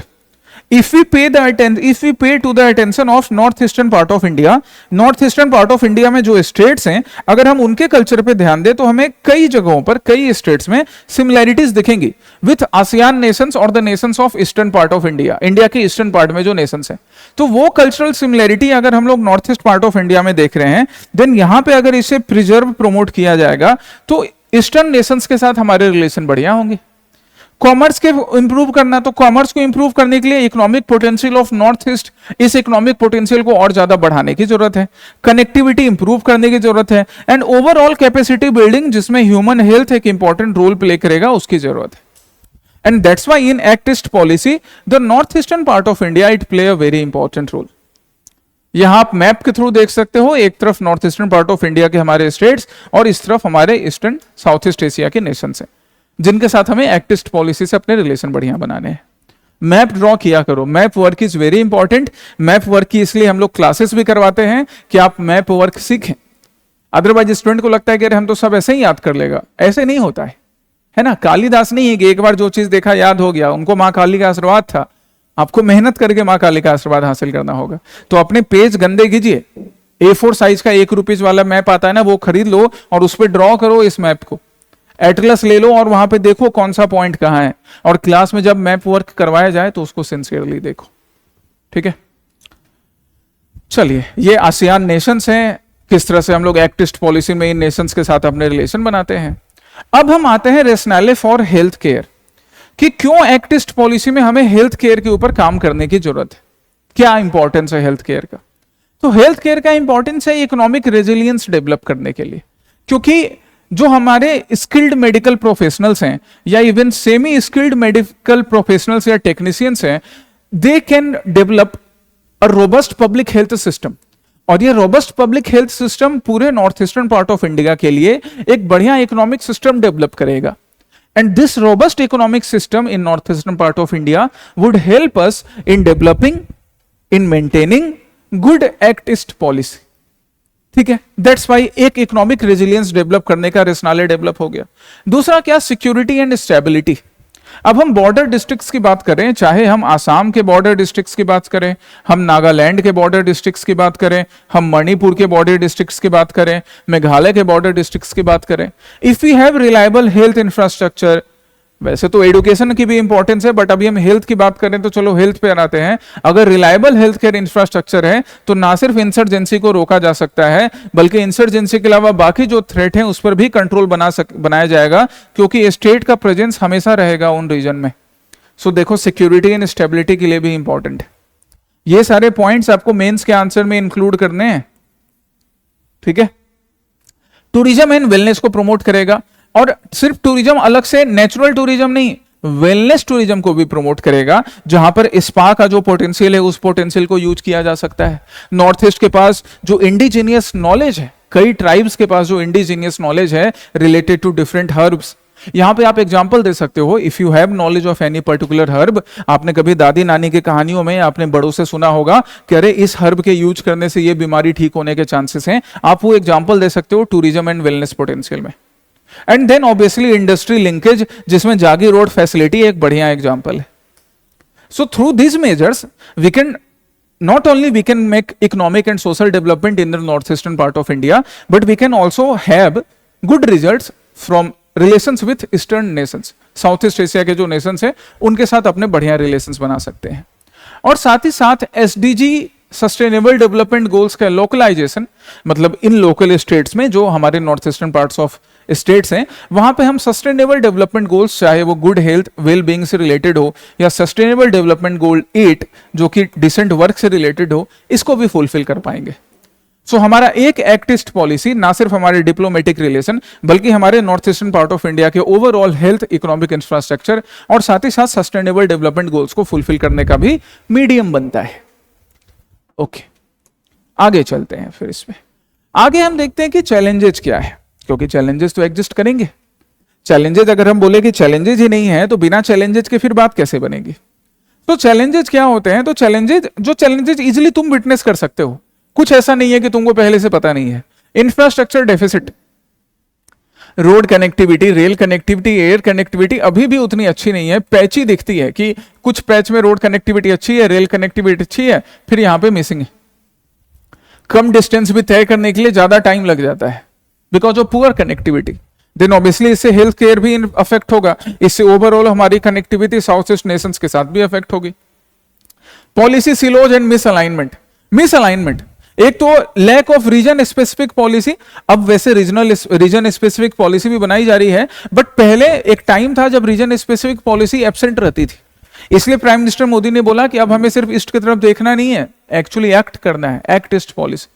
If we pay to the attention of northeastern part of India, northeastern part of India में जो states हैं, अगर हम उनके culture पे ध्यान दें तो हमें कई जगहों पर, कई स्टेट्स में सिमिलैरिटीज दिखेंगी विथ आसियान नेशंस और the Nations of eastern part of India. India के ईस्टर्न पार्ट में जो नेशंस हैं, तो वो कल्चरल सिमिलैरिटी अगर हम लोग north east part of India में देख रहे हैं, देन यहां पे अगर इसे प्रिजर्व प्रमोट किया जाएगा तो ईस्टर्न नेशंस के साथ हमारे रिलेशन बढ़िया होंगे। कॉमर्स के इंप्रूव करना, तो कॉमर्स को इंप्रूव करने के लिए economic potential of north east, इस इकोनॉमिक पोटेंशियल को और ज्यादा बढ़ाने की जरूरत है। कनेक्टिविटी इंप्रूव करने की जरूरत है, एंड ओवरऑल कैपेसिटी बिल्डिंग जिसमें ह्यूमन हेल्थ एक इंपॉर्टेंट रोल प्ले करेगा, उसकी जरूरत है। And that's why in act east policy the north eastern part of India it play a very important role. यहां आप मैप के थ्रू देख सकते हो, एक तरफ north eastern part of India के हमारे स्टेट्स और इस तरफ हमारे ईस्टर्न साउथ ईस्ट एशिया के नेशंस हैं, जिनके साथ हमें एक्ट ईस्ट पॉलिसी से अपने रिलेशन बढ़िया बनाने हैं। मैप ड्रॉ किया करो, map work is very important. Map work की इसलिए हम लोग क्लासेस भी करवाते हैं कि आप मैप वर्क सीखें। अदरवाइज स्टूडेंट को लगता है कि अरे हम तो सब ऐसे ही याद कर लेगा, ऐसे नहीं होता है ना। कालिदास नहीं है कि एक बार जो चीज देखा याद हो गया, उनको मां काली का आशीर्वाद था। आपको मेहनत करके मां काली का आशीर्वाद हासिल करना होगा। तो अपने पेज गंदे कीजिए, A4 साइज का ₹1 वाला मैप आता है ना, वो खरीद लो और उस पर ड्रॉ करो इस मैप को। एटलस ले लो और वहां पे देखो कौन सा पॉइंट कहां है, और क्लास में जब मैप वर्क करवाया जाए तो उसको सिंसियरली देखो, ठीक है। चलिए, ये आसियान नेशंस हैं, किस तरह से हम लोग एक्ट ईस्ट पॉलिसी में इन नेशंस के साथ अपने रिलेशन बनाते हैं। अब हम आते हैं रैशनैले फॉर हेल्थ केयर, कि क्यों एक्ट ईस्ट पॉलिसी में हमें हेल्थ केयर के ऊपर काम करने की जरूरत है, क्या इंपॉर्टेंस है हेल्थ केयर का। तो हेल्थ केयर का इंपॉर्टेंस है इकोनॉमिक रेजिलियंस डेवलप करने के लिए, क्योंकि जो हमारे स्किल्ड मेडिकल प्रोफेशनल्स हैं या even semi skilled medical professionals या टेक्नीशियंस हैं, they can develop a robust public health system. और ये रोबस्ट पब्लिक हेल्थ सिस्टम पूरे north eastern part of India के लिए एक बढ़िया इकोनॉमिक सिस्टम डेवलप करेगा। And this robust economic system in northeastern part of India would help us in developing, in maintaining good Act East policy. ठीक है, that's why एक economic resilience develop करने का रैशनैले डेवलप हो गया। दूसरा क्या, सिक्योरिटी एंड स्टेबिलिटी। अब हम बॉर्डर डिस्ट्रिक्ट्स की बात करें, चाहे हम आसाम के बॉर्डर डिस्ट्रिक्ट्स की बात करें, हम नागालैंड के बॉर्डर डिस्ट्रिक्ट्स की बात करें, हम मणिपुर के बॉर्डर डिस्ट्रिक्ट्स की बात करें, मेघालय के बॉर्डर डिस्ट्रिक्ट्स की बात करें, if we have reliable health infrastructure, वैसे तो एजुकेशन की भी इंपॉर्टेंस है, बट अभी हम हेल्थ की बात करें तो चलो हेल्थ पे आते हैं। अगर रिलायबल हेल्थ केयर इंफ्रास्ट्रक्चर है तो ना सिर्फ इंसर्जेंसी को रोका जा सकता है, बल्कि इंसर्जेंसी के अलावा बाकी जो थ्रेट है उस पर भी कंट्रोल बनाया जाएगा, क्योंकि स्टेट का प्रेजेंस हमेशा रहेगा उन रीजन में। सो देखो, सिक्योरिटी एंड स्टेबिलिटी के लिए भी इंपॉर्टेंट है। ये सारे पॉइंट्स आपको मेंस के आंसर में इंक्लूड करने हैं, ठीक है। टूरिज्म एंड वेलनेस को प्रमोट करेगा, और सिर्फ टूरिज्म अलग से, नेचुरल टूरिज्म नहीं, वेलनेस टूरिज्म को भी प्रमोट करेगा, जहां पर स्पा का जो पोटेंशियल है उस पोटेंशियल को यूज किया जा सकता है। नॉर्थ ईस्ट के पास जो इंडिजीनियस नॉलेज है, कई ट्राइब्स के पास जो इंडिजीनियस नॉलेज है रिलेटेड टू डिफरेंट हर्ब्स, यहां पे आप एग्जांपल दे सकते हो, if you have knowledge of any particular herb, आपने कभी दादी नानी की कहानियों में आपने बड़ों से सुना होगा कि अरे इस हर्ब के यूज करने से ये बीमारी ठीक होने के चांसेस हैं, आप वो एग्जांपल दे सकते हो टूरिज्म एंड वेलनेस पोटेंशियल में। And then obviously industry linkage, जिसमें जागी रोड फैसिलिटी एक बढ़िया एग्जांपल है। So through these measures we can not only we can make economic and social development in the northeastern part of India, but we can also have good results from relations with eastern nations। South east Asia के जो Nations हैं उनके साथ अपने बढ़िया relations बना सकते हैं। और साथ ही साथ एसडीजी सस्टेनेबल डेवलपमेंट गोल्स का लोकलाइजेशन, मतलब इन लोकल स्टेट्स में जो हमारे north eastern parts of states हैं, वहां पे हम सस्टेनेबल डेवलपमेंट गोल्स, चाहे वो गुड हेल्थ वेल बीइंग से रिलेटेड हो या सस्टेनेबल डेवलपमेंट गोल 8 जो कि डिसेंट वर्क से रिलेटेड हो, इसको भी फुलफिल कर पाएंगे। सो हमारा एक एक्टिस्ट पॉलिसी ना सिर्फ हमारे डिप्लोमेटिक रिलेशन बल्कि हमारे north eastern part of India के ओवरऑल हेल्थ, इकोनॉमिक इंफ्रास्ट्रक्चर और साथ ही साथ सस्टेनेबल डेवलपमेंट गोल्स को फुलफिल करने का भी मीडियम बनता है। ओके, आगे चलते हैं। फिर इसमें आगे हम देखते हैं कि चैलेंजेस क्या है, क्योंकि चैलेंजेस तो एग्जिस्ट करेंगे। चैलेंजेस अगर हम बोले कि चैलेंजेस ही नहीं है तो बिना चैलेंजेस के फिर बात कैसे बनेगी। तो चैलेंजेस क्या होते हैं, तो चैलेंजेस इजीली तुम विटनेस कर सकते हो, कुछ ऐसा नहीं है कि तुमको पहले से पता नहीं है। Infrastructure deficit, road connectivity, rail connectivity, air connectivity अभी भी उतनी अच्छी नहीं है, पैची दिखती है कि कुछ पैच में रोड कनेक्टिविटी अच्छी है, रेल कनेक्टिविटी अच्छी है, फिर यहां पे मिसिंग है। कम डिस्टेंस भी तय करने के लिए ज्यादा टाइम लग जाता है because of poor connectivity. Then obviously इससे हेल्थ केयर भी अफेक्ट होगा, इससे ओवरऑल हमारी कनेक्टिविटी साउथ ईस्ट नेशंस के साथ भी अफेक्ट होगी। पॉलिसी सिलोज एंड मिसअलाइनमेंट, एक तो lack of region specific policy. अब वैसे रीजन स्पेसिफिक पॉलिसी भी बनाई जा रही है, बट पहले एक टाइम था जब रीजन स्पेसिफिक पॉलिसी एब्सेंट रहती थी। इसलिए प्राइम मिनिस्टर मोदी ने बोला कि अब हमें सिर्फ ईस्ट की तरफ देखना नहीं है, एक्चुअली एक्ट करना है, एक्ट ईस्ट पॉलिसी।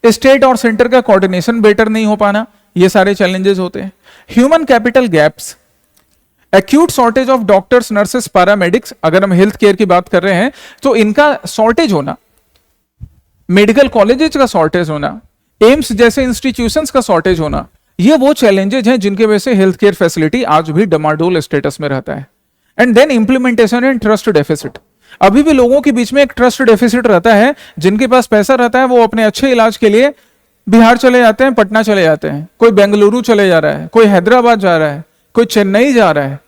स्टेट और सेंटर का कोऑर्डिनेशन बेटर नहीं हो पाना, ये सारे चैलेंजेस होते हैं। Human capital gaps, acute shortage of doctors, nurses, paramedics, अगर हम हेल्थ केयर की बात कर रहे हैं तो इनका शॉर्टेज होना, मेडिकल कॉलेजेस का शॉर्टेज होना, एम्स जैसे इंस्टीट्यूशंस का शॉर्टेज होना, ये वो चैलेंजेस हैं जिनके वजह से हेल्थ केयर फैसिलिटी आज भी डमाडोल स्टेटस में रहता है। And then implementation and trust deficit, अभी भी लोगों के बीच में एक ट्रस्ट डेफिसिट रहता है। जिनके पास पैसा रहता है वो अपने अच्छे इलाज के लिए बिहार चले जाते हैं, पटना चले जाते हैं, कोई बेंगलुरु चले जा रहा है, कोई हैदराबाद जा रहा है, कोई चेन्नई जा रहा है।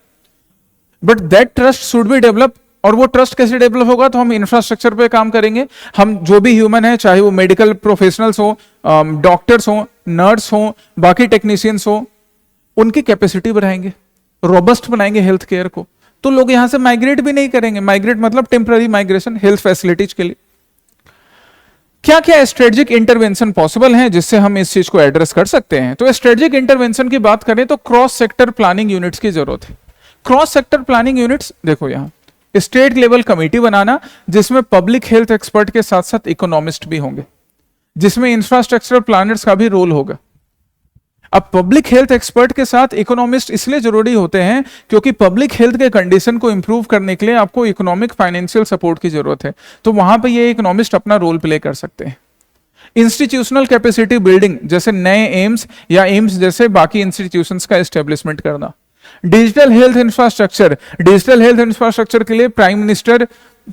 But that trust should be develop, और वो ट्रस्ट कैसे डेवलप होगा, तो हम इंफ्रास्ट्रक्चर पे काम करेंगे। हम जो भी ह्यूमन है, चाहे वो मेडिकल प्रोफेशनल्स हो, डॉक्टर्स हो, नर्स हो, बाकी टेक्नीशियंस हो, उनकी कैपेसिटी बढ़ाएंगे, रोबस्ट बनाएंगे हेल्थ केयर को, तो लोग यहां से माइग्रेट भी नहीं करेंगे। माइग्रेट मतलब टेम्पररी माइग्रेशन हेल्थ फैसिलिटीज के लिए। क्या क्या स्ट्रेटेजिक इंटरवेंशन पॉसिबल है जिससे हम इस चीज को एड्रेस कर सकते हैं। तो स्ट्रेटेजिक इंटरवेंशन की बात करें तो क्रॉस सेक्टर प्लानिंग यूनिट्स की जरूरत है। क्रॉस सेक्टर प्लानिंग यूनिट्स, देखो यहां स्टेट लेवल कमेटी बनाना जिसमें पब्लिक हेल्थ एक्सपर्ट के साथ साथ इकोनॉमिस्ट भी होंगे, जिसमें इंफ्रास्ट्रक्चर प्लानर्स का भी रोल होगा। अब पब्लिक हेल्थ एक्सपर्ट के साथ इकोनॉमिस्ट इसलिए जरूरी होते हैं क्योंकि पब्लिक हेल्थ के कंडीशन को इंप्रूव करने के लिए आपको इकोनॉमिक फाइनेंशियल सपोर्ट की जरूरत है, तो वहां पे ये इकोनॉमिस्ट अपना रोल प्ले कर सकते हैं। इंस्टीट्यूशनल कैपेसिटी बिल्डिंग, जैसे नए एम्स या एम्स जैसे बाकी इंस्टीट्यूशंस का एस्टेब्लिशमेंट करना। डिजिटल हेल्थ इंफ्रास्ट्रक्चर के लिए प्राइम मिनिस्टर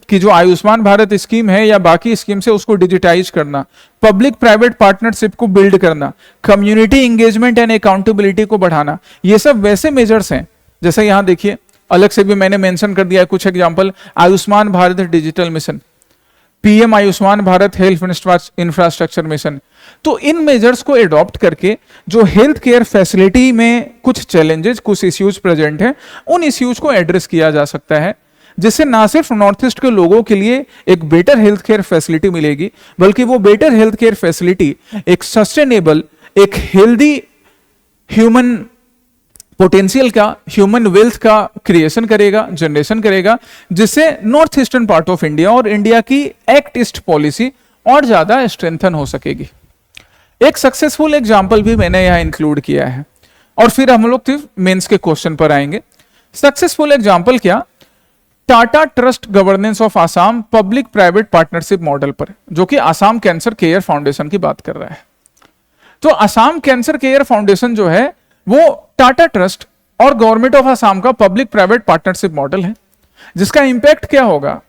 की जो आयुष्मान भारत स्कीम है या बाकी स्कीम से उसको डिजिटाइज करना, पब्लिक प्राइवेट पार्टनरशिप को बिल्ड करना, कम्युनिटी एंगेजमेंट एंड अकाउंटेबिलिटी को बढ़ाना, ये सब वैसे मेजर्स हैं। जैसे यहां देखिए अलग से भी मैंने मेंशन कर दिया है कुछ example, Ayushman Bharat digital mission, PM Ayushman Bharat health infrastructure mission. तो इन मेजर्स को एडॉप्ट करके जो हेल्थ केयर फैसिलिटी में कुछ चैलेंजेस, कुछ इश्यूज प्रेजेंट हैं, उन इश्यूज को एड्रेस किया जा सकता है, जिससे ना सिर्फ नॉर्थ ईस्ट के लोगों के लिए एक बेटर हेल्थ केयर फैसिलिटी मिलेगी, बल्कि वो बेटर हेल्थ केयर फैसिलिटी एक सस्टेनेबल, एक हेल्दी ह्यूमन पोटेंशियल का, ह्यूमन वेल्थ का क्रिएशन करेगा, जनरेशन करेगा, जिससे north eastern part of India और इंडिया की एक्ट ईस्ट पॉलिसी और ज्यादा स्ट्रेंथन हो सकेगी। एक सक्सेसफुल एग्जांपल भी मैंने यहां इंक्लूड किया है और फिर हम लोग सिर्फ मेंस के क्वेश्चन पर आएंगे। सक्सेसफुल एग्जांपल क्या, Tata trust governance of Assam public private partnership model पर, जो कि आसाम कैंसर केयर फाउंडेशन की बात कर रहा है। तो आसाम कैंसर केयर फाउंडेशन जो है वो टाटा ट्रस्ट और गवर्नमेंट ऑफ असम का पब्लिक प्राइवेट पार्टनरशिप मॉडल है, जिसका इंपैक्ट क्या होगा?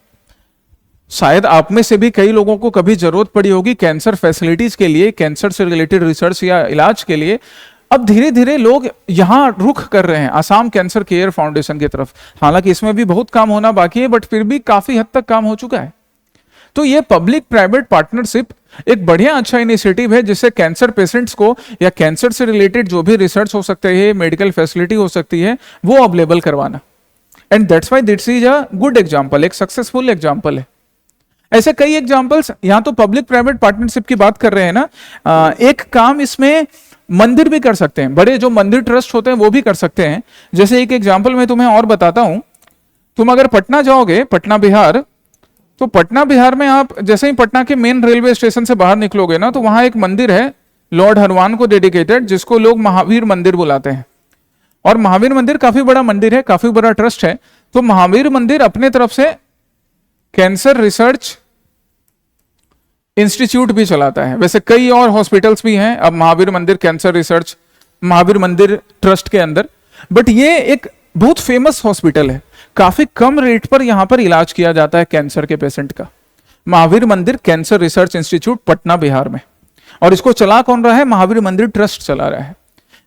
शायद आप में से भी कई लोगों को कभी जरूरत पड़ी होगी कैंसर फैसिलिटीज के लिए, कैंसर से रिलेटेड रिसर्च या इलाज के लिए। अब धीरे धीरे लोग यहां रुख कर रहे हैं असम कैंसर केयर फाउंडेशन की तरफ। हालांकि इसमें भी बहुत काम होना बाकी है, बट फिर भी काफी हद तक काम हो चुका है। तो ये पब्लिक प्राइवेट पार्टनरशिप एक बढ़िया अच्छा इनिशिएटिव है, जिससे कैंसर पेशेंट्स को या कैंसर से रिलेटेड जो भी रिसर्च हो सकते हैं, मेडिकल फैसिलिटी हो सकती है, वो अवेलेबल करवाना। And that's why this is a good example, एक सक्सेसफुल एग्जांपल है। ऐसे कई एग्जांपल्स, यहां तो पब्लिक प्राइवेट पार्टनरशिप की बात कर रहे हैं ना, एक काम इसमें मंदिर भी कर सकते हैं, बड़े जो मंदिर ट्रस्ट होते हैं वो भी कर सकते हैं। जैसे एक एग्जांपल मैं तुम्हें और बताता हूं, तुम अगर पटना जाओगे, पटना बिहार, तो पटना बिहार में आप जैसे ही पटना के मेन रेलवे स्टेशन से बाहर निकलोगे ना, तो वहां एक मंदिर है लॉर्ड हनुमान को डेडिकेटेड, जिसको लोग महावीर मंदिर बुलाते हैं। और महावीर मंदिर काफी बड़ा मंदिर है, काफी बड़ा ट्रस्ट है। तो महावीर मंदिर अपने तरफ से कैंसर रिसर्च इंस्टीट्यूट भी चलाता है। वैसे कई और हॉस्पिटल्स भी हैं अब महावीर मंदिर कैंसर रिसर्च, महावीर मंदिर ट्रस्ट के अंदर, बट ये एक बहुत फेमस हॉस्पिटल है। काफी कम रेट पर यहां पर इलाज किया जाता है कैंसर के पेशेंट का। महावीर मंदिर cancer research institute Patna Bihar में, और इसको चला कौन रहा है? महावीर मंदिर ट्रस्ट चला रहा है।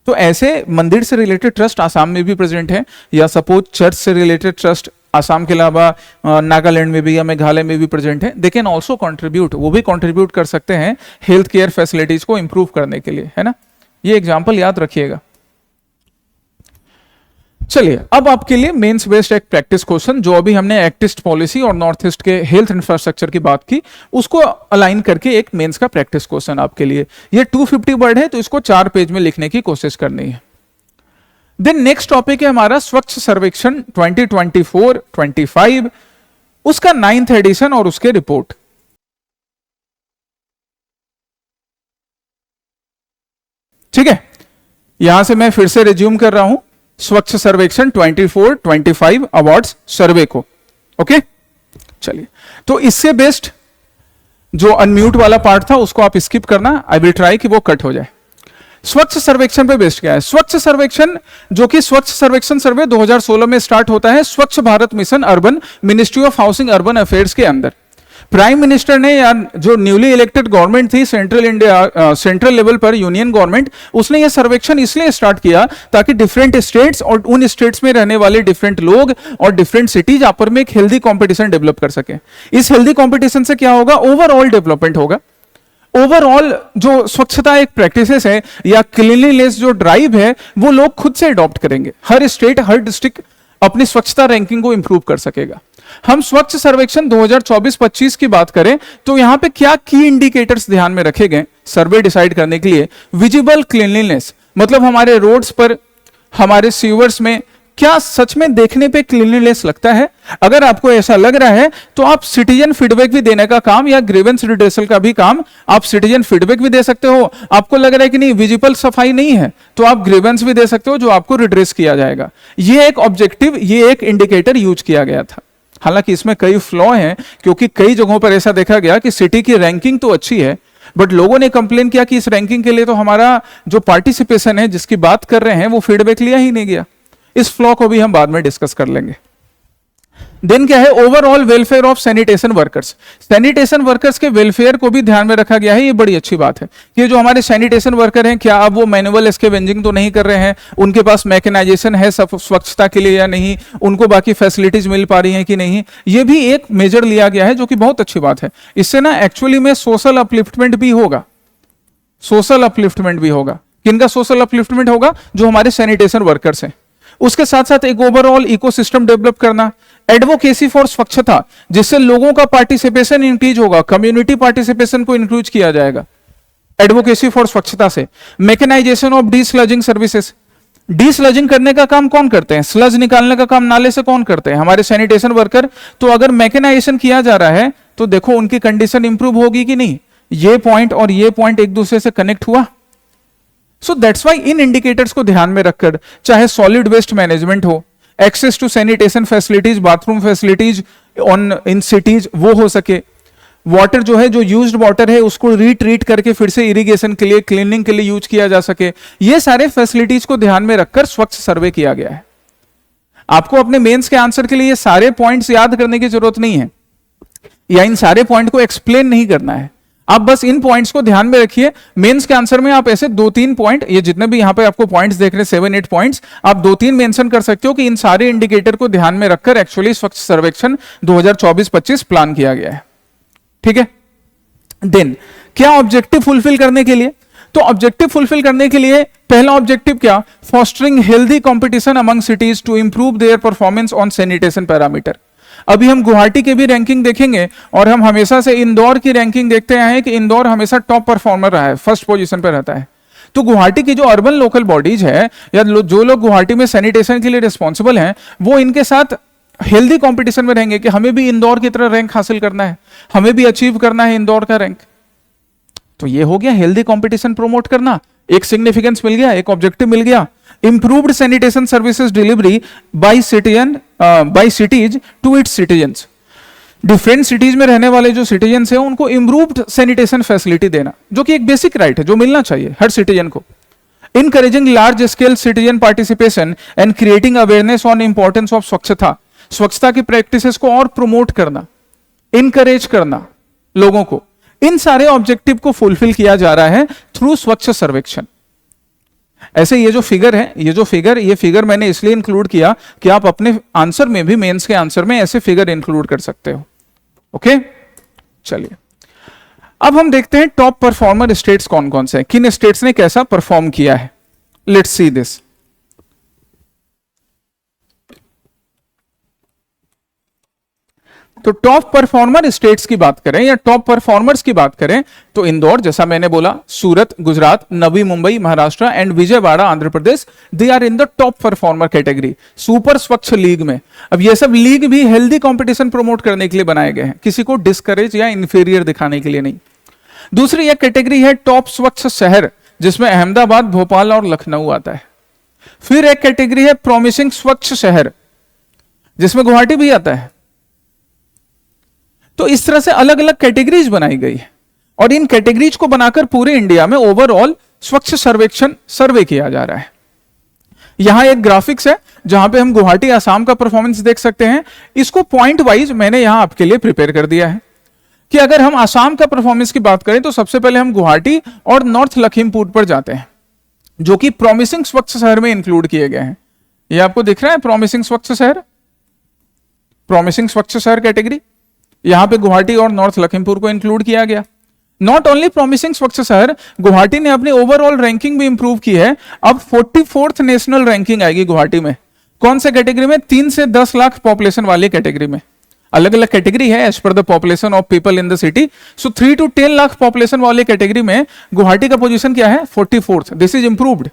तो ऐसे मंदिर से रिलेटेड ट्रस्ट आसाम में भी प्रेजेंट है, या सपोज चर्च से रिलेटेड ट्रस्ट आसाम के अलावा नागालैंड में भी या मेघालय में भी प्रेजेंट है। दे कैन ऑल्सो कॉन्ट्रीब्यूट, वो भी कॉन्ट्रीब्यूट कर सकते हैं हेल्थ केयर फैसिलिटीज को इंप्रूव करने के लिए, है ना। ये एग्जाम्पल याद रखिएगा। चलिए अब आपके लिए मेंस बेस्ड एक प्रैक्टिस क्वेश्चन, जो अभी हमने एक्ट ईस्ट पॉलिसी और नॉर्थ ईस्ट के हेल्थ इंफ्रास्ट्रक्चर की बात की, उसको अलाइन करके एक मेंस का प्रैक्टिस क्वेश्चन आपके लिए। ये 250 वर्ड है, तो इसको 4 पेज में लिखने की कोशिश करनी है। देन नेक्स्ट टॉपिक है हमारा स्वच्छ सर्वेक्षण 2024-25, उसका 9th एडिशन और उसके रिपोर्ट। ठीक है, यहां से मैं फिर से रिज्यूम कर रहा हूं स्वच्छ सर्वेक्षण 24-25 अवार्ड्स सर्वे को। ओके, चलिए, तो इससे बेस्ट जो अनम्यूट वाला पार्ट था उसको आप स्किप करना, आई विल ट्राई कि वो कट हो जाए। स्वच्छ सर्वेक्षण पे बेस्ड क्या है? स्वच्छ सर्वेक्षण, जो कि स्वच्छ सर्वेक्षण सर्वे 2016 में स्टार्ट होता है स्वच्छ Bharat mission urban, ministry of housing urban affairs के अंदर। प्राइम मिनिस्टर ने, या जो न्यूली इलेक्टेड गवर्नमेंट थी सेंट्रल इंडिया, सेंट्रल लेवल पर यूनियन गवर्नमेंट, उसने यह सर्वेक्षण इसलिए स्टार्ट किया ताकि डिफरेंट स्टेट्स और उन स्टेट्स में रहने वाले डिफरेंट लोग और डिफरेंट सिटीज आपस में एक हेल्दी कंपटीशन डेवलप कर सके। इस हेल्दी कंपटीशन से क्या होगा? ओवरऑल डेवलपमेंट होगा। ओवरऑल जो स्वच्छता एक प्रैक्टिसेस है या क्लीनलीनेस जो ड्राइव है, वो लोग खुद से अडॉप्ट करेंगे। हर स्टेट, हर डिस्ट्रिक्ट अपनी स्वच्छता रैंकिंग को इंप्रूव कर सकेगा। हम स्वच्छ सर्वेक्षण 2024-25 की बात करें तो यहां पे क्या की इंडिकेटर्स ध्यान में रखे गए सर्वे डिसाइड करने के लिए? विजिबल क्लीनलीनेस, मतलब हमारे रोड्स पर, हमारे सीवर्स में क्या सच में देखने पे क्लीनलीनेस लगता है? अगर आपको ऐसा लग रहा है तो आप सिटीजन फीडबैक भी देने का काम या ग्रीवेंस रिड्रेसल का भी काम, आप सिटीजन फीडबैक भी दे सकते हो। आपको लग रहा है कि नहीं विजिबल सफाई नहीं है, तो आप ग्रीवेंस भी दे सकते हो जो आपको रिड्रेस किया जाएगा। ये एक ऑब्जेक्टिव, ये एक इंडिकेटर यूज किया गया था। हालांकि इसमें कई फ्लॉ हैं, क्योंकि कई जगहों पर ऐसा देखा गया कि सिटी की रैंकिंग तो अच्छी है, बट लोगों ने कंप्लेन किया कि इस रैंकिंग के लिए तो हमारा जो पार्टिसिपेशन है, जिसकी बात कर रहे हैं, वो फीडबैक लिया ही नहीं गया। इस फ्लॉ को भी हम बाद में डिस्कस कर लेंगे। देन क्या है? Overall welfare of sanitation workers. Sanitation workers के वेलफेयर को भी ध्यान में रखा गया है। ये बड़ी अच्छी बात है कि जो हमारे सैनिटेशन वर्कर हैं, क्या अब वो मैनुअल स्कैवेंजिंग तो नहीं कर रहे हैं? उनके पास मैकेनाइजेशन है स्वच्छता के लिए या नहीं? उनको बाकी फैसिलिटीज मिल पा रही हैं कि नहीं? ये भी एक मेजर लिया गया है, जो कि बहुत अच्छी बात है। इससे ना एक्चुअली में सोशल अपलिफ्टमेंट भी होगा। सोशल अपलिफ्टमेंट भी होगा। किनका सोशल अपलिफ्टमेंट होगा? जो हमारे सैनिटेशन वर्कर्स हैं। उसके साथ साथ एक ओवरऑल इकोसिस्टम डेवलप करना, एडवोकेसी फॉर स्वच्छता, जिससे लोगों का पार्टिसिपेशन इंक्रीज होगा, कम्युनिटी पार्टिसिपेशन को इंक्रीज किया जाएगा एडवोकेसी फॉर स्वच्छता से। मैकेनाइजेशन ऑफ डीस्लजिंग सर्विसेज, डीस्लजिंग करने का काम कौन करते हैं? स्लज निकालने का काम नाले से कौन करते हैं? हमारे सैनिटेशन वर्कर। तो अगर मैकेनाइजेशन किया जा रहा है तो देखो उनकी कंडीशन इंप्रूव होगी कि नहीं। ये पॉइंट और ये पॉइंट एक दूसरे से कनेक्ट हुआ। सो दैट्स वाई इन इंडिकेटर्स को ध्यान में रखकर, चाहे सॉलिड वेस्ट मैनेजमेंट हो, access to sanitation facilities, bathroom facilities on इन सिटीज वो हो सके, वाटर जो है, जो यूज्ड वाटर है, उसको रीट्रीट करके फिर से इरिगेशन के लिए, क्लीनिंग के लिए यूज किया जा सके। ये सारे फैसिलिटीज को ध्यान में रखकर स्वच्छ सर्वे किया गया है। आपको अपने मेंस के आंसर के लिए ये सारे पॉइंट्स याद करने की जरूरत नहीं है, या इन सारे पॉइंट को एक्सप्लेन नहीं करना है। आप बस इन पॉइंट्स को ध्यान में रखिए। मेंस के आंसर में आप ऐसे 2-3 पॉइंट, ये जितने भी यहां पे आपको पॉइंट्स देख रहे हैं 7-8 पॉइंट्स, आप 2-3 मेंशन कर सकते हो कि इन सारे इंडिकेटर को ध्यान में रखकर एक्चुअली स्वच्छ सर्वेक्षण 2024-25 प्लान किया गया है। ठीक है। देन क्या ऑब्जेक्टिव फुलफिल करने के लिए, तो ऑब्जेक्टिव फुलफिल करने के लिए पहला ऑब्जेक्टिव क्या, fostering healthy competition among cities to improve their performance on sanitation parameter. अभी हम गुवाहाटी के भी रैंकिंग देखेंगे और हम हमेशा से इंदौर की रैंकिंग देखते आए हैं कि इंदौर हमेशा टॉप परफॉर्मर रहा है, फर्स्ट पोजीशन पर रहता है। तो गुवाहाटी की जो अर्बन लोकल बॉडीज है या जो लोग गुवाहाटी में सैनिटेशन के लिए रिस्पॉन्सिबल हैं, वो इनके साथ हेल्दी कंपटीशन में रहेंगे कि हमें भी इंदौर की तरह रैंक हासिल करना है, हमें भी अचीव करना है इंदौर का रैंक। तो ये हो गया हेल्दी कंपटीशन प्रमोट करना, एक सिग्निफिकेंस मिल गया, एक ऑब्जेक्टिव मिल गया। Improved sanitation services delivery by cities to its citizens. Different cities में रहने वाले जो सिटीजन्स हैं उनको इंप्रूव्ड सैनिटेशन फैसिलिटी देना, जो कि एक बेसिक राइट है, जो मिलना चाहिए हर सिटीजन को। Encouraging large scale citizen participation and creating awareness on importance of स्वच्छता। स्वच्छता की प्रैक्टिसेस को और प्रमोट करना, इनकरेज करना लोगों को। इन सारे ऑब्जेक्टिव को फुलफिल किया जा रहा है थ्रू स्वच्छ सर्वेक्षण। ऐसे ये जो फिगर मैंने इसलिए इंक्लूड किया कि आप अपने आंसर में भी, मेंस के आंसर में ऐसे फिगर इंक्लूड कर सकते हो। ओके, चलिए अब हम देखते हैं टॉप परफॉर्मर स्टेट्स कौन कौन से हैं, किन स्टेट्स ने कैसा परफॉर्म किया है। Let's see this. तो टॉप परफॉर्मर स्टेट्स की बात करें या टॉप परफॉर्मर्स की बात करें तो इंदौर, जैसा मैंने बोला, Surat Gujarat, Navi Mumbai Maharashtra and Vijayawada Andhra Pradesh, they are in the top performer category, super Swachh league में। अब ये सब लीग भी हेल्दी कंपटीशन प्रमोट करने के लिए बनाए गए हैं, किसी को डिस्करेज या इंफीरियर दिखाने के लिए नहीं। दूसरी एक कैटेगरी है टॉप स्वच्छ शहर, जिसमें अहमदाबाद, भोपाल और लखनऊ आता है। फिर एक कैटेगरी है प्रॉमिसिंग स्वच्छ शहर, जिसमें गुवाहाटी भी आता है। तो इस तरह से अलग अलग कैटेगरीज बनाई गई है और इन कैटेगरीज को बनाकर पूरे इंडिया में ओवरऑल स्वच्छ सर्वेक्षण सर्वे किया जा रहा है। यहां एक ग्राफिक्स है जहां पे हम गुवाहाटी असम का परफॉर्मेंस देख सकते हैं। इसको पॉइंट वाइज मैंने यहां आपके लिए प्रिपेयर कर दिया है कि अगर हम असम का परफॉर्मेंस की बात करें तो सबसे पहले हम गुवाहाटी और नॉर्थ लखीमपुर पर जाते हैं, जो कि प्रॉमिसिंग स्वच्छ शहर में इंक्लूड किए गए हैं। ये आपको दिख रहा है प्रॉमिसिंग स्वच्छ शहर, प्रॉमिसिंग स्वच्छ शहर कैटेगरी। यहां पे गुवाहाटी और नॉर्थ लखीमपुर को इंक्लूड किया गया। नॉट ओनली प्रॉमिसिंग स्वच्छ शहर, गुवाहाटी ने अपनी ओवरऑल रैंकिंग भी इंप्रूव की है। अब 44th नेशनल रैंकिंग आएगी गुवाहाटी में। कौन से कैटेगरी में? 3 से 10 लाख पॉपुलेशन वाली कैटेगरी में। अलग अलग कैटेगरी है as per the population of people in the city. So 3 to 10 lakh population वाली कैटेगरी में गुवाहाटी का पोजीशन क्या है? 44th। This is improved.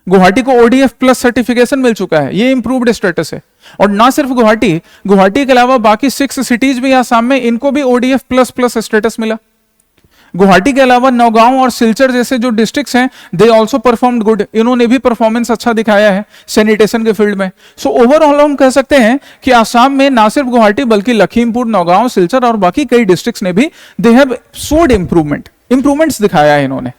Guwahati को ODF प्लस सर्टिफिकेशन मिल चुका है, ये इंप्रूव्ड स्टेटस है। और ना सिर्फ गुवाहाटी के अलावा बाकी 6 सिटीज भी आसाम में, इनको भी ODF प्लस प्लस स्टेटस मिला। गुवाहाटी के अलावा नौगांव और सिलचर जैसे जो डिस्ट्रिक्ट्स हैं, दे आल्सो परफॉर्म्ड गुड, इन्होंने भी परफॉर्मेंस अच्छा दिखाया है सैनिटेशन के फील्ड में। सो ओवरऑल हम कह सकते हैं कि आसाम में ना सिर्फ गुवाहाटी बल्कि लखीमपुर, नौगांव, सिलचर और बाकी कई डिस्ट्रिक्ट्स ने भी दे हैव शोड इंप्रूवमेंट्स दिखाया है इन्होंने।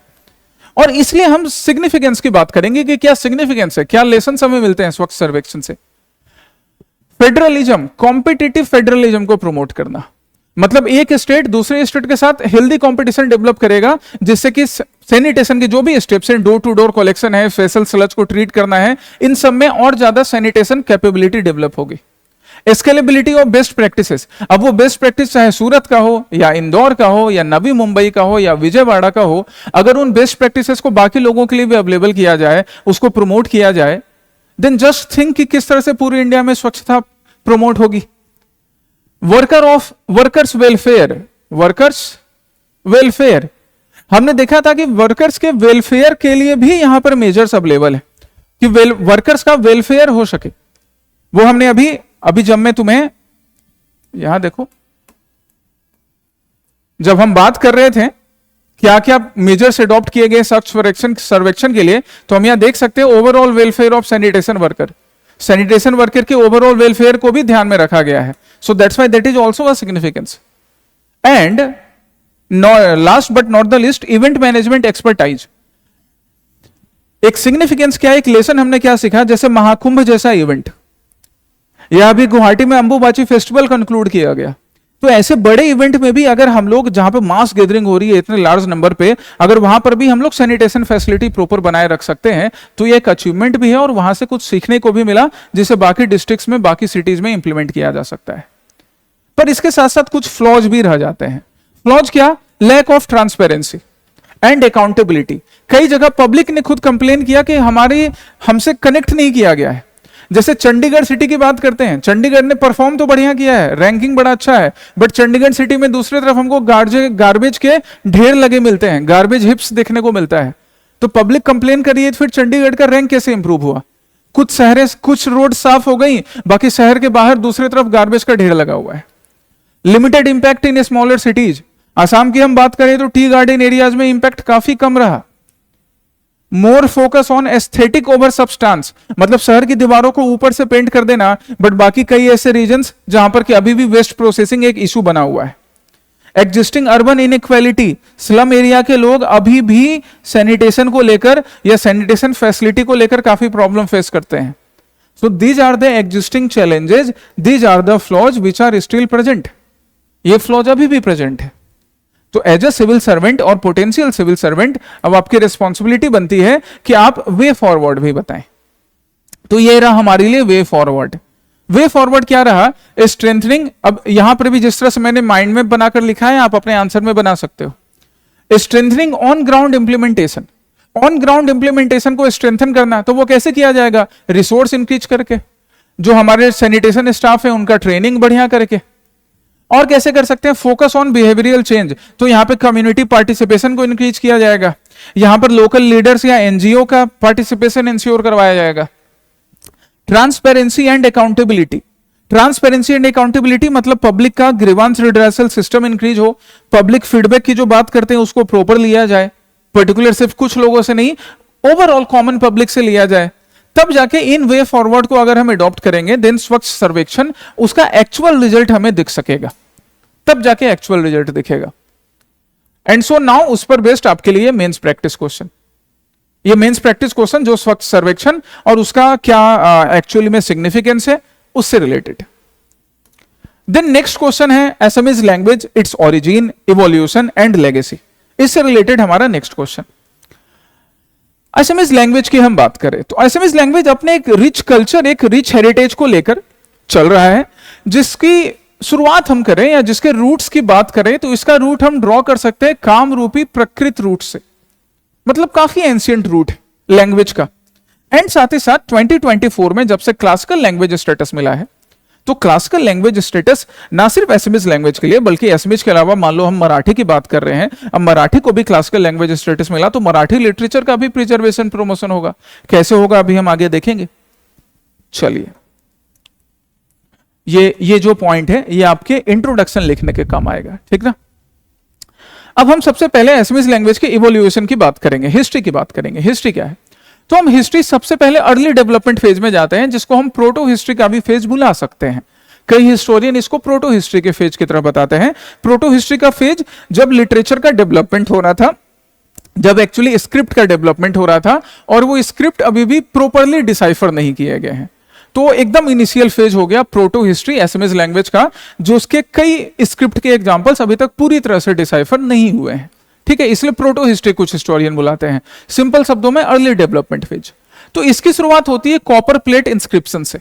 और इसलिए हम सिग्निफिकेंस की बात करेंगे कि क्या सिग्निफिकेंस है, क्या लेसन हमें मिलते हैं स्वच्छ सर्वेक्षण से। फेडरलिज्म, कॉम्पिटिटिव फेडरलिज्म को प्रमोट करना, मतलब एक स्टेट दूसरे स्टेट के साथ हेल्दी कंपटीशन डेवलप करेगा, जिससे कि सैनिटेशन के जो भी स्टेप्स हैं, डोर टू डोर कलेक्शन है, फेशियल स्लज को ट्रीट करना है, इन सब में और ज्यादा सैनिटेशन कैपेबिलिटी डेवलप होगी। स्केलेबिलिटी ऑफ बेस्ट प्रैक्टिसेस, अब वो बेस्ट प्रैक्टिस चाहे सूरत का हो या इंदौर का हो या नवी मुंबई का हो या विजयवाड़ा का हो, अगर उन बेस्ट प्रैक्टिसेस को बाकी लोगों के लिए भी अवेलेबल किया जाए, उसको प्रमोट किया जाए, देन जस्ट थिंक कि किस तरह से पूरी इंडिया में स्वच्छता प्रमोट होगी। वर्कर्स वेलफेयर, हमने देखा था कि वर्कर्स के वेलफेयर के लिए भी यहां पर मेजर्स अवेलेबल है कि वर्कर्स का वेलफेयर हो सके। वो हमने अभी जब मैं तुम्हें यहां देखो, जब हम बात कर रहे थे क्या क्या मेजर्स अडॉप्ट किए गए स्वच्छ सर्वेक्षण के लिए, तो हम यहां देख सकते हैं overall welfare of sanitation worker के ओवरऑल वेलफेयर को भी ध्यान में रखा गया है। So that's why that is also a significance. And last but not the list, event management expertise. एक सिग्निफिकेंस क्या है, एक लेसन हमने क्या सीखा, जैसे महाकुंभ जैसा इवेंट या अभी गुवाहाटी में अंबुबाची फेस्टिवल कंक्लूड किया गया, तो ऐसे बड़े इवेंट में भी अगर हम लोग जहां पे मास गैदरिंग हो रही है इतने लार्ज नंबर पे, अगर वहां पर भी हम लोग सैनिटेशन फैसिलिटी प्रॉपर बनाए रख सकते हैं तो ये एक अचीवमेंट भी है और वहां से कुछ सीखने को भी मिला जिसे बाकी डिस्ट्रिक्ट्स में, बाकी सिटीज में इंप्लीमेंट किया जा सकता है। पर इसके साथ साथ कुछ फ्लॉज भी रह जाते हैं। फ्लॉज क्या, lack of transparency and accountability. कई जगह पब्लिक ने खुद कंप्लेन किया कि हमसे कनेक्ट नहीं किया गया है। जैसे चंडीगढ़ सिटी की बात करते हैं, चंडीगढ़ ने परफॉर्म तो बढ़िया किया है, रैंकिंग बड़ा अच्छा है, बट चंडीगढ़ सिटी में दूसरी तरफ हमको गार्बेज के ढेर लगे मिलते हैं, गार्बेज हिप्स देखने को मिलता है। तो पब्लिक कंप्लेन करिए, फिर चंडीगढ़ का रैंक कैसे इंप्रूव हुआ? कुछ शहरें, कुछ रोड साफ हो गई, बाकी शहर के बाहर दूसरी तरफ गार्बेज का ढेर लगा हुआ है। Limited impact in smaller cities. Assam की हम बात करें तो टी गार्डन एरियाज में इंपैक्ट काफी कम रहा। More focus on aesthetic over substance, मतलब शहर की दीवारों को ऊपर से पेंट कर देना, बट बाकी कई ऐसे रीजन्स जहां पर कि अभी भी वेस्ट प्रोसेसिंग एक इशू बना हुआ है। Existing urban inequality, slum area के लोग अभी भी सैनिटेशन को लेकर या सैनिटेशन फैसिलिटी को लेकर काफी प्रॉब्लम फेस करते हैं। So these are the existing challenges, these are the flaws which are still present. ये फ्लॉज अभी भी प्रेजेंट है। तो एज अ सिविल सर्वेंट और पोटेंशियल सिविल सर्वेंट अब आपकी रिस्पॉन्सिबिलिटी बनती है कि आप वे फॉरवर्ड भी बताएं। तो ये रहा हमारे लिए वे फॉरवर्ड। वे फॉरवर्ड क्या रहा, स्ट्रेंथनिंग। अब यहां पर भी जिस तरह से मैंने माइंड मैप बनाकर लिखा है, आप अपने आंसर में बना सकते हो। Strengthening on ground implementation. On ground implementation को स्ट्रेंथन करना, तो वो कैसे किया जाएगा? रिसोर्स इंक्रीज करके, जो हमारे सैनिटेशन स्टाफ है उनका ट्रेनिंग बढ़िया करके। और कैसे कर सकते हैं? फोकस ऑन बिहेवियरल चेंज, तो यहां पे कम्युनिटी पार्टिसिपेशन को इंक्रीज किया जाएगा, यहां पर लोकल लीडर्स या एनजीओ का पार्टिसिपेशन इंश्योर करवाया जाएगा। Transparency and accountability. Transparency and accountability मतलब पब्लिक का ग्रीवांस रिड्रेसल सिस्टम इंक्रीज हो, पब्लिक फीडबैक की जो बात करते हैं उसको प्रॉपर लिया जाए, पर्टिकुलर सिर्फ कुछ लोगों से नहीं, ओवरऑल कॉमन पब्लिक से लिया जाए। तब जाके इन वे फॉरवर्ड को अगर हम अडॉप्ट करेंगे, देन स्वच्छ सर्वेक्षण उसका एक्चुअल रिजल्ट हमें दिख सकेगा, तब जाके एक्चुअल रिजल्ट दिखेगा। एंड सो नाउ उस पर बेस्ड आपके लिए मेंस प्रैक्टिस क्वेश्चन, ये मेंस प्रैक्टिस क्वेश्चन जो स्वच्छ सर्वेक्षण और उसका क्या एक्चुअली में सिग्निफिकेंस है उससे रिलेटेड। देन नेक्स्ट क्वेश्चन है Assamese language, its origin, evolution and legacy. इससे रिलेटेड हमारा नेक्स्ट क्वेश्चन। असमीज लैंग्वेज की हम बात करें तो असमीज लैंग्वेज अपने एक रिच कल्चर, एक रिच हेरिटेज को लेकर चल रहा है, जिसकी शुरुआत हम करें या जिसके रूट्स की बात करें तो इसका रूट हम ड्रॉ कर सकते हैं काम रूपी प्रकृत रूट से, मतलब काफी एंशियंट रूट है लैंग्वेज का। एंड साथ ही साथ 2024 में जब से क्लासिकल लैंग्वेज स्टेटस मिला है, तो क्लासिकल लैंग्वेज स्टेटस ना सिर्फ असमीज लैंग्वेज के लिए बल्कि असमीज के अलावा मान लो हम मराठी की बात कर रहे हैं, अब मराठी को भी क्लासिकल लैंग्वेज स्टेटस मिला तो मराठी लिटरेचर का भी प्रिजर्वेशन प्रमोशन होगा। कैसे होगा अभी हम आगे देखेंगे। चलिए, ये जो पॉइंट है ये आपके इंट्रोडक्शन लिखने के काम आएगा, ठीक ना। अब हम सबसे पहले असमीज लैंग्वेज के इवोल्यूशन की बात करेंगे, हिस्ट्री की बात करेंगे। हिस्ट्री क्या है, तो हम हिस्ट्री सबसे पहले अर्ली डेवलपमेंट फेज में जाते हैं, जिसको हम प्रोटो हिस्ट्री का भी फेज बुला सकते हैं। कई हिस्टोरियन इसको प्रोटो हिस्ट्री के फेज की तरह बताते हैं। प्रोटो हिस्ट्री का फेज जब लिटरेचर का डेवलपमेंट हो रहा था, जब एक्चुअली स्क्रिप्ट का डेवलपमेंट हो रहा था और वो स्क्रिप्ट अभी भी प्रॉपरली डिसाइफर नहीं किए गए हैं, तो एकदम इनिशियल फेज हो गया प्रोटो हिस्ट्री असमीज लैंग्वेज का, जो उसके कई स्क्रिप्ट के एग्जांपल्स अभी तक पूरी तरह से डिसाइफर नहीं हुए हैं, ठीक है। इसलिए प्रोटो हिस्ट्री कुछ हिस्टोरियन बुलाते हैं, सिंपल शब्दों में अर्ली डेवलपमेंट फेज। तो इसकी शुरुआत होती है कॉपर प्लेट इंस्क्रिप्शन से,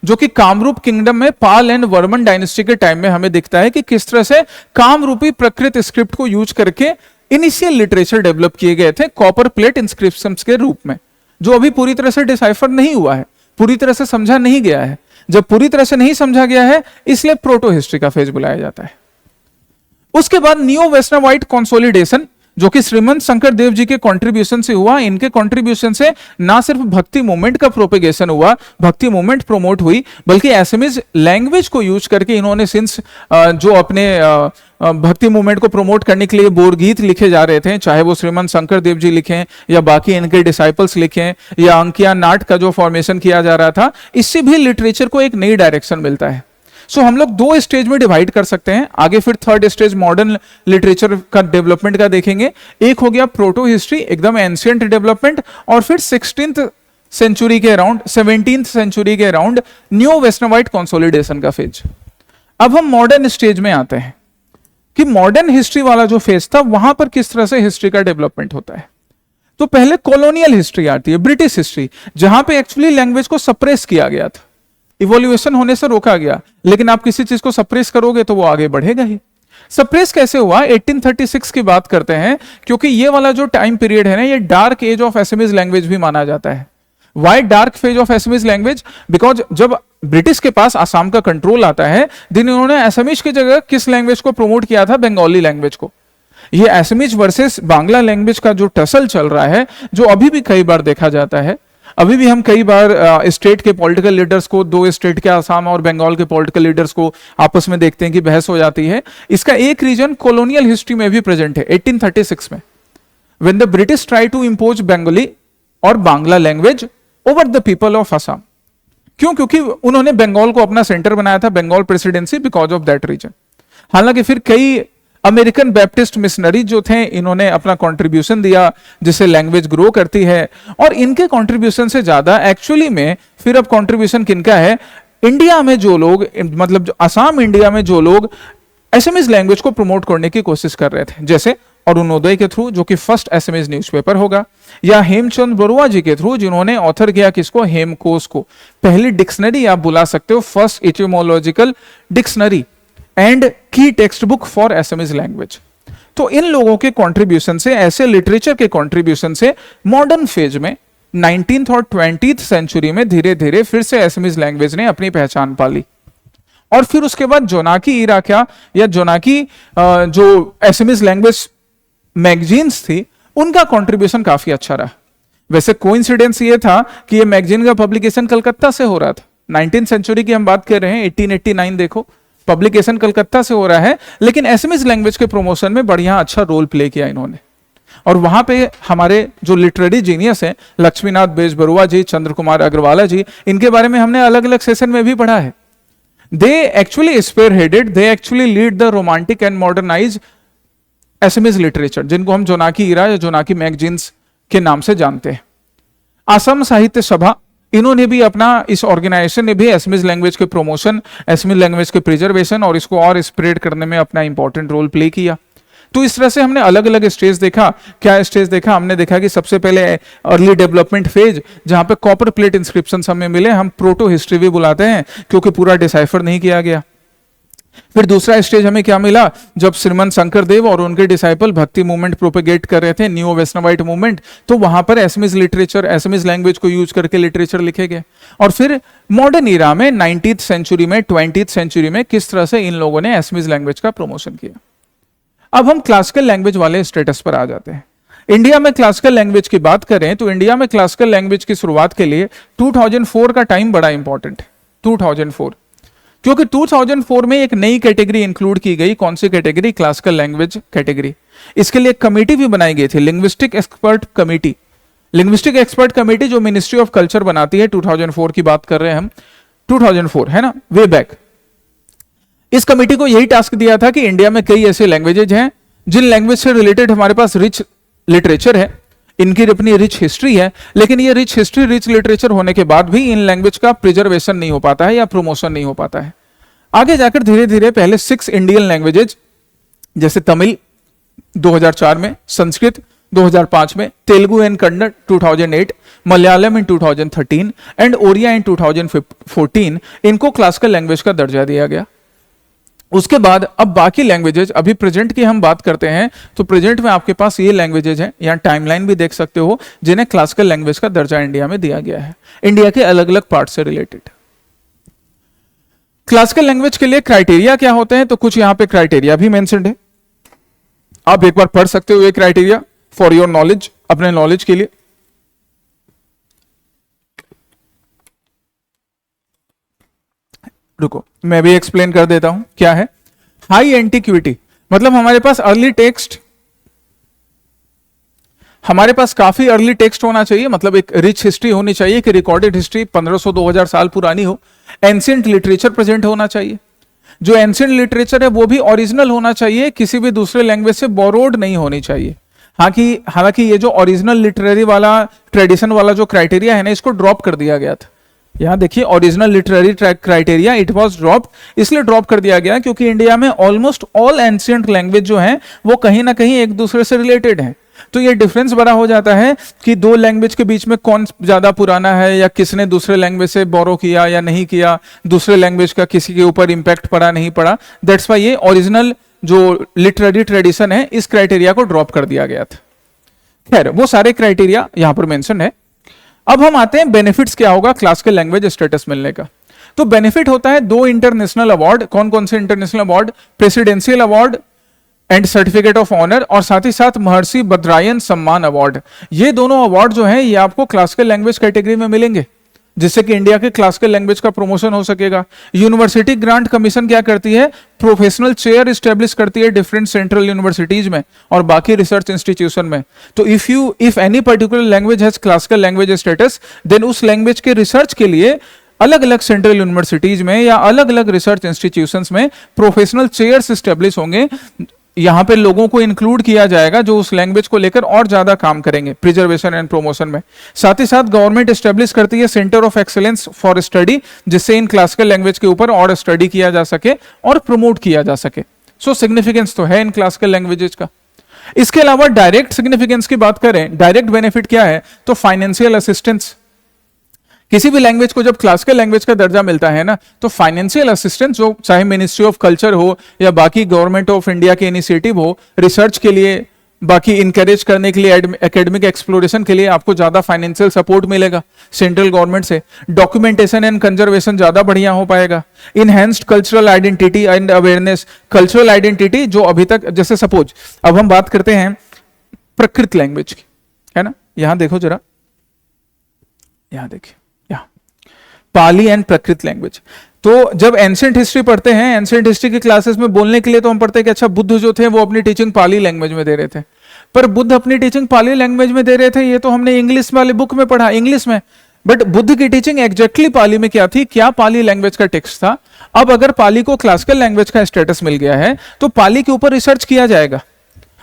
जो कि कामरूप किंगडम में पाल एंड वर्मन डायनेस्टी के टाइम में हमें दिखता है कि किस तरह से कामरूपी प्रकृत स्क्रिप्ट को यूज करके इनिशियल लिटरेचर डेवलप किए गए थे कॉपर प्लेट इंस्क्रिप्शंस के रूप में, जो अभी पूरी तरह से डिसाइफर नहीं हुआ है, पूरी तरह से समझा नहीं गया है। जब पूरी तरह से नहीं समझा गया है इसलिए प्रोटो हिस्ट्री का फेज बुलाया जाता है। उसके बाद नियो वैष्णवाइट कंसोलिडेशन, जो कि श्रीमंत शंकर देव जी के कंट्रीब्यूशन से हुआ। इनके कंट्रीब्यूशन से ना सिर्फ भक्ति मूवमेंट का प्रोपेगेशन हुआ, भक्ति मूवमेंट प्रमोट हुई, बल्कि असमीज लैंग्वेज को यूज करके इन्होंने सिंस जो अपने भक्ति मूवमेंट को प्रमोट करने के लिए बोरगीत लिखे जा रहे थे, चाहे वो श्रीमंत शंकर देव जी लिखें या बाकी इनके डिसाइपल्स लिखें या अंकिया नाट का जो फॉर्मेशन किया जा रहा था, इससे भी लिटरेचर को एक नई डायरेक्शन मिलता है। सो हम लोग दो स्टेज में डिवाइड कर सकते हैं। आगे फिर थर्ड स्टेज मॉडर्न लिटरेचर का डेवलपमेंट का देखेंगे। एक हो गया प्रोटो हिस्ट्री, एकदम एंशियंट डेवलपमेंट, और फिर 16th सेंचुरी के अराउंड, 17th सेंचुरी के अराउंड न्यू वेस्टर्नाइट कंसोलिडेशन का फेज। अब हम मॉडर्न स्टेज में आते हैं कि मॉडर्न हिस्ट्री वाला जो फेज था वहां पर किस तरह से हिस्ट्री का डेवलपमेंट होता है। तो पहले कॉलोनियल हिस्ट्री आती है, ब्रिटिश हिस्ट्री, जहां पे एक्चुअली लैंग्वेज को सप्रेस किया गया था, इवोल्यूशन होने से रोका गया। लेकिन आप किसी चीज को सप्रेस करोगे तो वो आगे बढ़ेगा ही। सप्रेस कैसे हुआ? 1836 की बात करते हैं, क्योंकि ये वाला जो टाइम पीरियड है ना, ये dark age of SMS language भी माना जाता है। Why dark phase of SMS language? Because जब ब्रिटिश के पास आसाम का कंट्रोल आता है, दिन इन्होंने एसएमएस की जगह किस लैंग्वेज को प्रमोट किया था? बंगाली लैंग्वेज को। ये एसएमएस वर्सेस बांग्ला लैंग्वेज का जो टसल चल रहा है, जो अभी भी कई बार देखा जाता है, अभी भी हम कई बार स्टेट के पॉलिटिकल लीडर्स को, दो स्टेट के आसाम और बंगाल के पॉलिटिकल लीडर्स को आपस में देखते हैं कि बहस हो जाती है। इसका एक रीजन कॉलोनियल हिस्ट्री में भी प्रेजेंट है। 1836 में when the British try to impose Bengali और Bangla language over the people of Assam. क्यों? क्योंकि उन्होंने बंगाल को अपना सेंटर बनाया था, Bengal presidency, because of that reason. हालांकि फिर कई अमेरिकन बैप्टिस्ट मिशनरी जो थे, इन्होंने अपना कंट्रीब्यूशन दिया, जिससे लैंग्वेज ग्रो करती है। और इनके कंट्रीब्यूशन से ज्यादा एक्चुअली में फिर अब कंट्रीब्यूशन किनका है? इंडिया में जो लोग, मतलब जो असम इंडिया में जो लोग एसएमएस लैंग्वेज को प्रमोट करने की कोशिश कर रहे थे, जैसे अरुणोदय के थ्रू, जो कि फर्स्ट एसएमएस न्यूज़पेपर होगा, या हेमचंद बरुआ जी के थ्रू, जिन्होंने ऑथर किया किसको? हेमकोश को। पहली डिक्शनरी आप बुला सकते हो, फर्स्ट इटिमोलॉजिकल डिक्शनरी एंड की text book for SMS language. तो इन लोगों के कंट्रीब्यूशन से, ऐसे लिटरेचर के कंट्रीब्यूशन से मॉडर्न फेज में 19th और 20th सेंचुरी में धीरे धीरे फिर से एसएमएस लैंग्वेज ने अपनी पहचान पाली। और फिर उसके बाद जोनाकी इरा क्या, या जोनाकी जो एसएमएस लैंग्वेज मैगजीन्स थी, उनका कंट्रीब्यूशन काफी अच्छा रहा। वैसे कोइंसिडेंस ये था कि ये मैगजीन का पब्लिकेशन कलकत्ता से हो रहा था। 19th सेंचुरी की हम बात कर रहे हैं, 1889 देखो, पब्लिकेशन कलकत्ता से हो रहा है, लेकिन एसएमएस लैंग्वेज के प्रमोशन में बढ़िया अच्छा रोल प्ले किया इन्होंने। और वहां पे हमारे जो लिटरेरी जीनियस हैं, लक्ष्मीनाथ बेजबरुआ जी, चंद्र कुमार अग्रवाला जी, इनके बारे में हमने अलग अलग सेशन में भी पढ़ा है। They actually spearheaded, they actually lead the romantic and modernise Assamese literature, जिनको हम जोनाकी इरा या जोनाकी मैगजीन्स के नाम से जानते हैं। असम साहित्य सभा, इन्होंने भी अपना, इस ऑर्गेनाइजेशन ने भी एसएमएस लैंग्वेज के प्रमोशन, एसएमएस लैंग्वेज के प्रिजर्वेशन और इसको और स्प्रेड करने में अपना इंपॉर्टेंट रोल प्ले किया। तो इस तरह से हमने अलग अलग स्टेज देखा। क्या स्टेज देखा? हमने देखा कि सबसे पहले अर्ली डेवलपमेंट फेज, जहां पे कॉपर प्लेट इंस्क्रिप्शन हमें मिले, हम प्रोटो हिस्ट्री भी बुलाते हैं क्योंकि पूरा डिसाइफर नहीं किया गया। फिर दूसरा स्टेज हमें क्या मिला? जब श्रीमंत शंकरदेव और उनके डिसाइपल भक्ति मूवमेंट प्रोपेगेट कर रहे थे, न्यू वैष्णवाइट मूवमेंट, तो वहां पर एसएमएस लिटरेचर, एसएमएस लैंग्वेज को यूज करके लिटरेचर लिखे गए। और फिर मॉडर्न ईरा में 19th सेंचुरी में, 20th सेंचुरी में किस तरह से इन लोगों ने एसएमएस लैंग्वेज का प्रमोशन किया। अब हम क्लासिकल लैंग्वेज वाले स्टेटस पर आ जाते हैं। इंडिया में क्लासिकल लैंग्वेज की बात करें तो इंडिया में क्लासिकल लैंग्वेज की शुरुआत के लिए 2004 का टाइम बड़ा इंपॉर्टेंट है। 2004, क्योंकि 2004 में एक नई कैटेगरी इंक्लूड की गई। कौन सी कैटेगरी? Classical language category. इसके लिए कमेटी भी बनाई गई थी, linguistic expert committee. Linguistic expert committee जो मिनिस्ट्री ऑफ कल्चर बनाती है, 2004 की बात कर रहे हैं हम, 2004 है ना, वे बैक। इस कमेटी को यही टास्क दिया था कि इंडिया में कई ऐसे लैंग्वेजेज हैं जिन लैंग्वेज से रिलेटेड हमारे पास रिच लिटरेचर है, इनकी अपनी रिच हिस्ट्री है, लेकिन ये रिच हिस्ट्री, रिच लिटरेचर होने के बाद भी इन लैंग्वेज का प्रिजर्वेशन नहीं हो पाता है या प्रमोशन नहीं हो पाता है। आगे जाकर धीरे धीरे पहले 6 इंडियन लैंग्वेजेज, जैसे तमिल 2004 में, संस्कृत 2005 में, Telugu and Kannada 2008, Malayalam in 2013 and Oriya in 2014, इनको क्लासिकल लैंग्वेज का दर्जा दिया गया। उसके बाद अब बाकी लैंग्वेजेज, अभी प्रेजेंट की हम बात करते हैं तो प्रेजेंट में आपके पास ये लैंग्वेजेज हैं, यहाँ टाइमलाइन भी देख सकते हो, जिन्हें क्लासिकल लैंग्वेज का दर्जा इंडिया में दिया गया है, इंडिया के अलग अलग पार्ट से रिलेटेड। क्लासिकल लैंग्वेज के लिए क्राइटेरिया क्या होते हैं? तो कुछ यहाँ पे क्राइटेरिया भी मेंशन्ड है, आप एक बार पढ़ सकते हो ये क्राइटेरिया फॉर योर नॉलेज, अपने नॉलेज के लिए। रुको मैं भी एक्सप्लेन कर देता हूं क्या है। हाई एंटिक्विटी, मतलब हमारे पास अर्ली टेक्स्ट, हमारे पास काफी अर्ली टेक्स्ट होना चाहिए, मतलब एक रिच हिस्ट्री होनी चाहिए कि रिकॉर्डेड हिस्ट्री 1500-2000 साल पुरानी हो। एंशिएंट लिटरेचर प्रेजेंट होना चाहिए, जो एंशिएंट लिटरेचर है वो भी ओरिजिनल होना चाहिए, किसी भी दूसरे लैंग्वेज से बोरोड नहीं होनी चाहिए। हालांकि ये जो ओरिजिनल लिटरेरी वाला ट्रेडिशन वाला जो क्राइटेरिया है ना, इसको ड्रॉप कर दिया गया था। यहां देखिए, original literary criteria it was drop, इसलिए ड्रॉप कर दिया गया क्योंकि इंडिया में ऑलमोस्ट ऑल एंशिएंट लैंग्वेज जो है वो कहीं ना कहीं एक दूसरे से रिलेटेड है। तो ये डिफरेंस बड़ा हो जाता है कि दो लैंग्वेज के बीच में कौन ज्यादा पुराना है, या किसने दूसरे लैंग्वेज से बोरो किया या नहीं किया, दूसरे लैंग्वेज का किसी के ऊपर इंपैक्ट पड़ा नहीं पड़ा। दैट्स वाई ये ओरिजिनल जो लिटरेरी ट्रेडिशन है इस क्राइटेरिया को ड्रॉप कर दिया गया था। खैर, वो सारे क्राइटेरिया यहां पर मेंशन है। अब हम आते हैं बेनिफिट्स क्या होगा क्लासिकल लैंग्वेज स्टेटस मिलने का। तो बेनिफिट होता है 2 इंटरनेशनल अवार्ड। कौन कौन से international award? Presidential award and certificate of honour, और साथ ही साथ महर्षि बद्रायन सम्मान अवार्ड। ये दोनों अवार्ड जो हैं ये आपको क्लासिकल लैंग्वेज कैटेगरी में मिलेंगे, जिससे कि इंडिया के क्लासिकल लैंग्वेज का प्रमोशन हो सकेगा। यूनिवर्सिटी ग्रांट कमीशन क्या करती है? प्रोफेशनल चेयर स्टैब्लिश करती है डिफरेंट सेंट्रल यूनिवर्सिटीज में और बाकी रिसर्च इंस्टीट्यूशन में। तो if any particular language has classical language status, then उस लैंग्वेज के रिसर्च के लिए अलग अलग सेंट्रल यूनिवर्सिटीज में या अलग अलग रिसर्च इंस्टीट्यूशंस में प्रोफेशनल चेयर्स स्टैब्लिश होंगे। यहां पे लोगों को इंक्लूड किया जाएगा जो उस लैंग्वेज को लेकर और ज्यादा काम करेंगे प्रिजर्वेशन एंड प्रमोशन में। साथ ही साथ गवर्नमेंट एस्टेब्लिश करती है centre of excellence for study, जिससे इन क्लासिकल लैंग्वेज के ऊपर और स्टडी किया जा सके और प्रमोट किया जा सके। सो सिग्निफिकेंस तो है इन क्लासिकल लैंग्वेजेस का। इसके अलावा डायरेक्ट सिग्निफिकेंस की बात करें, डायरेक्ट बेनिफिट क्या है? तो फाइनेंशियल असिस्टेंस। किसी भी लैंग्वेज को जब क्लासिकल लैंग्वेज का दर्जा मिलता है ना, तो फाइनेंशियल असिस्टेंस जो चाहे मिनिस्ट्री ऑफ कल्चर हो या बाकी गवर्नमेंट ऑफ इंडिया के इनिशिएटिव हो, रिसर्च के लिए, बाकी इंकरेज करने के लिए, एकेडमिक एक्सप्लोरेशन के लिए आपको ज्यादा फाइनेंशियल सपोर्ट मिलेगा सेंट्रल गवर्नमेंट से। डॉक्यूमेंटेशन एंड कंजर्वेशन ज्यादा बढ़िया हो पाएगा। Enhanced cultural identity and awareness. Cultural identity जो अभी तक, जैसे सपोज अब हम बात करते हैं प्रकृत लैंग्वेज की, है ना, यहां देखो जरा, यहां देखिए, पाली एंड प्रकृत लैंग्वेज। तो जब एंशिएंट हिस्ट्री पढ़ते हैं, एंशिएंट हिस्ट्री की क्लासेस में बोलने के लिए तो हम पढ़ते हैं कि अच्छा, बुद्ध जो थे वो अपनी टीचिंग पाली लैंग्वेज में दे रहे थे। पर बुद्ध अपनी टीचिंग पाली लैंग्वेज में दे रहे थे, ये तो हमने इंग्लिश वाले बुक में पढ़ा, इंग्लिश में। बट बुद्ध की टीचिंग एग्जैक्टली पाली में क्या थी? क्या पाली लैंग्वेज का टेक्स्ट था। अब अगर पाली को क्लासिकल लैंग्वेज का स्टेटस मिल गया है तो पाली के ऊपर रिसर्च किया जाएगा,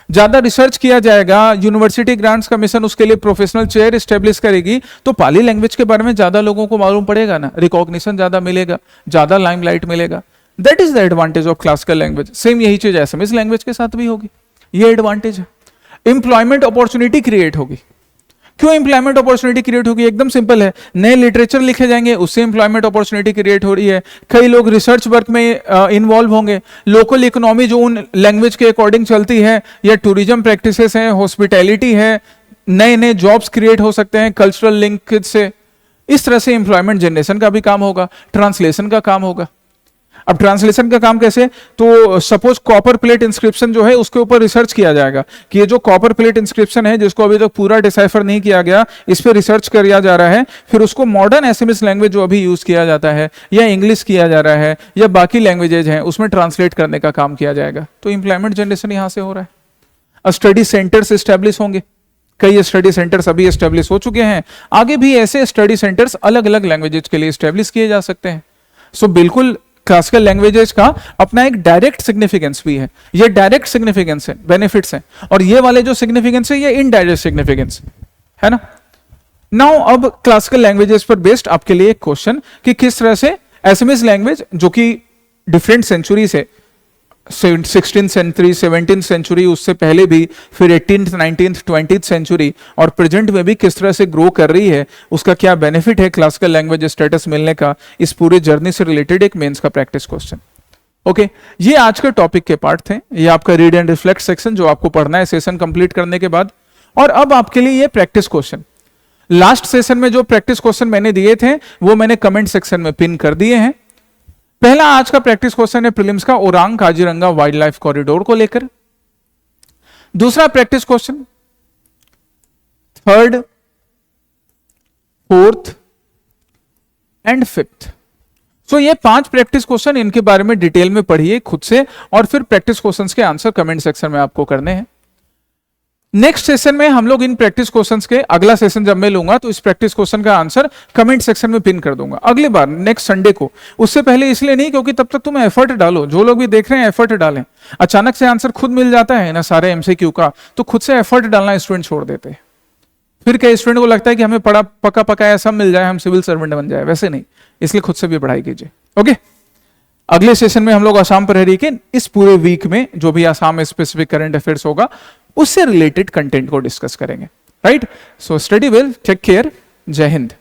ज्यादा रिसर्च किया जाएगा। यूनिवर्सिटी ग्रांट्स कमीशन उसके लिए प्रोफेशनल चेयर एस्टेब्लिश करेगी, तो पाली लैंग्वेज के बारे में ज्यादा लोगों को मालूम पड़ेगा ना, रिकॉग्निशन ज्यादा मिलेगा, ज्यादा लाइमलाइट मिलेगा। That is the advantage of classical language. Same यही चीज एसएमएस लैंग्वेज के साथ भी होगी, ये एडवांटेज है। एम्प्लॉयमेंट अपॉर्चुनिटी क्रिएट होगी। क्यों एम्प्लॉयमेंट अपॉर्चुनिटी क्रिएट होगी? एकदम सिंपल है, नए लिटरेचर लिखे जाएंगे, उससे एम्प्लॉयमेंट अपॉर्चुनिटी क्रिएट हो रही है। कई लोग रिसर्च वर्क में इन्वॉल्व होंगे। लोकल इकोनॉमी जो उन लैंग्वेज के अकॉर्डिंग चलती है, या टूरिज्म प्रैक्टिसेस हैं, हॉस्पिटैलिटी है, नए नए जॉब्स क्रिएट हो सकते हैं कल्चरल लिंकेज से। इस तरह से एम्प्लॉयमेंट जनरेशन का भी काम होगा, ट्रांसलेशन का काम होगा। अब ट्रांसलेशन का काम कैसे? तो सपोज कॉपर प्लेट इंस्क्रिप्शन जो है उसके ऊपर रिसर्च किया जाएगा कि ये जो कॉपर प्लेट इंस्क्रिप्शन है जिसको अभी तक पूरा डिसाइफर नहीं किया गया, इस पर रिसर्च किया जा रहा है। फिर उसको मॉडर्न एसएमएस लैंग्वेज जो अभी यूज किया जाता है, या इंग्लिश किया जा रहा है, या बाकी लैंग्वेजेज हैं, उसमें ट्रांसलेट करने का काम किया जाएगा। तो इंप्लॉयमेंट जनरेशन यहां से हो रहा है। स्टडी सेंटर्स एस्टेब्लिश होंगे, कई स्टडी सेंटर्स अभी एस्टेब्लिश हो चुके हैं, आगे भी ऐसे स्टडी सेंटर्स अलग अलग लैंग्वेजेज के लिए एस्टेब्लिश किए जा सकते हैं। सो बिल्कुल क्लासिकल लैंग्वेजेस का अपना एक डायरेक्ट सिग्निफिकेंस भी है। ये डायरेक्ट सिग्निफिकेंस है, बेनिफिट्स हैं, और ये वाले जो सिग्निफिकेंस है ये इनडायरेक्ट सिग्निफिकेंस है ना। नाउ अब क्लासिकल लैंग्वेजेस पर बेस्ड आपके लिए एक क्वेश्चन कि किस तरह से एसएमएस लैंग्वेज जो कि डिफरेंट सेंचुरी से, 16th सेंचुरी, 17th सेंचुरी, उससे पहले भी, फिर 18th, 19th, 20th सेंचुरी और प्रेजेंट में भी किस तरह से ग्रो कर रही है, उसका क्या बेनिफिट है क्लासिकल लैंग्वेज स्टेटस मिलने का, इस पूरे जर्नी से रिलेटेड एक मेंस का प्रैक्टिस क्वेश्चन। ओके, ये आज के टॉपिक के पार्ट थे। ये आपका रीड एंड रिफ्लेक्ट सेक्शन जो आपको पढ़ना है सेशन कंप्लीट करने के बाद। और अब आपके लिए ये प्रैक्टिस क्वेश्चन, लास्ट सेशन में जो प्रैक्टिस क्वेश्चन मैंने दिए थे वो मैंने कमेंट सेक्शन में पिन कर दिए हैं। पहला आज का प्रैक्टिस क्वेश्चन है प्रीलिम्स का Orang Kaziranga wild life corridor को लेकर। दूसरा practice question 3rd, 4th and 5th। सो ये 5 प्रैक्टिस क्वेश्चन, इनके बारे में डिटेल में पढ़िए खुद से, और फिर प्रैक्टिस क्वेश्चंस के आंसर कमेंट सेक्शन में आपको करने हैं। नेक्स्ट सेशन में हम लोग इन प्रैक्टिस क्वेश्चंस के, अगला सेशन जब मैं लूंगा तो इस प्रैक्टिस क्वेश्चन का आंसर कमेंट सेक्शन में पिन कर दूंगा अगली बार नेक्स्ट संडे को। उससे पहले इसलिए नहीं क्योंकि तब तक तुम एफर्ट डालो, जो लोग भी देख रहे हैं एफर्ट डालें। अचानक से आंसर खुद मिल जाता है ना सारे एमसीक्यू का, तो खुद से एफर्ट डालना स्टूडेंट छोड़ देते हैं। फिर क्या स्टूडेंट को लगता है कि हमें पढ़ा पका पकाया सब मिल जाए, हम सिविल सर्वेंट बन जाए, वैसे नहीं। इसलिए खुद से भी पढ़ाई कीजिए। ओके, अगले सेशन में हम लोग आसाम प्रहरी के इस पूरे वीक में जो भी आसाम में स्पेसिफिक करंट अफेयर्स होगा उससे रिलेटेड कंटेंट को डिस्कस करेंगे। Right, so study well, take care, जय हिंद।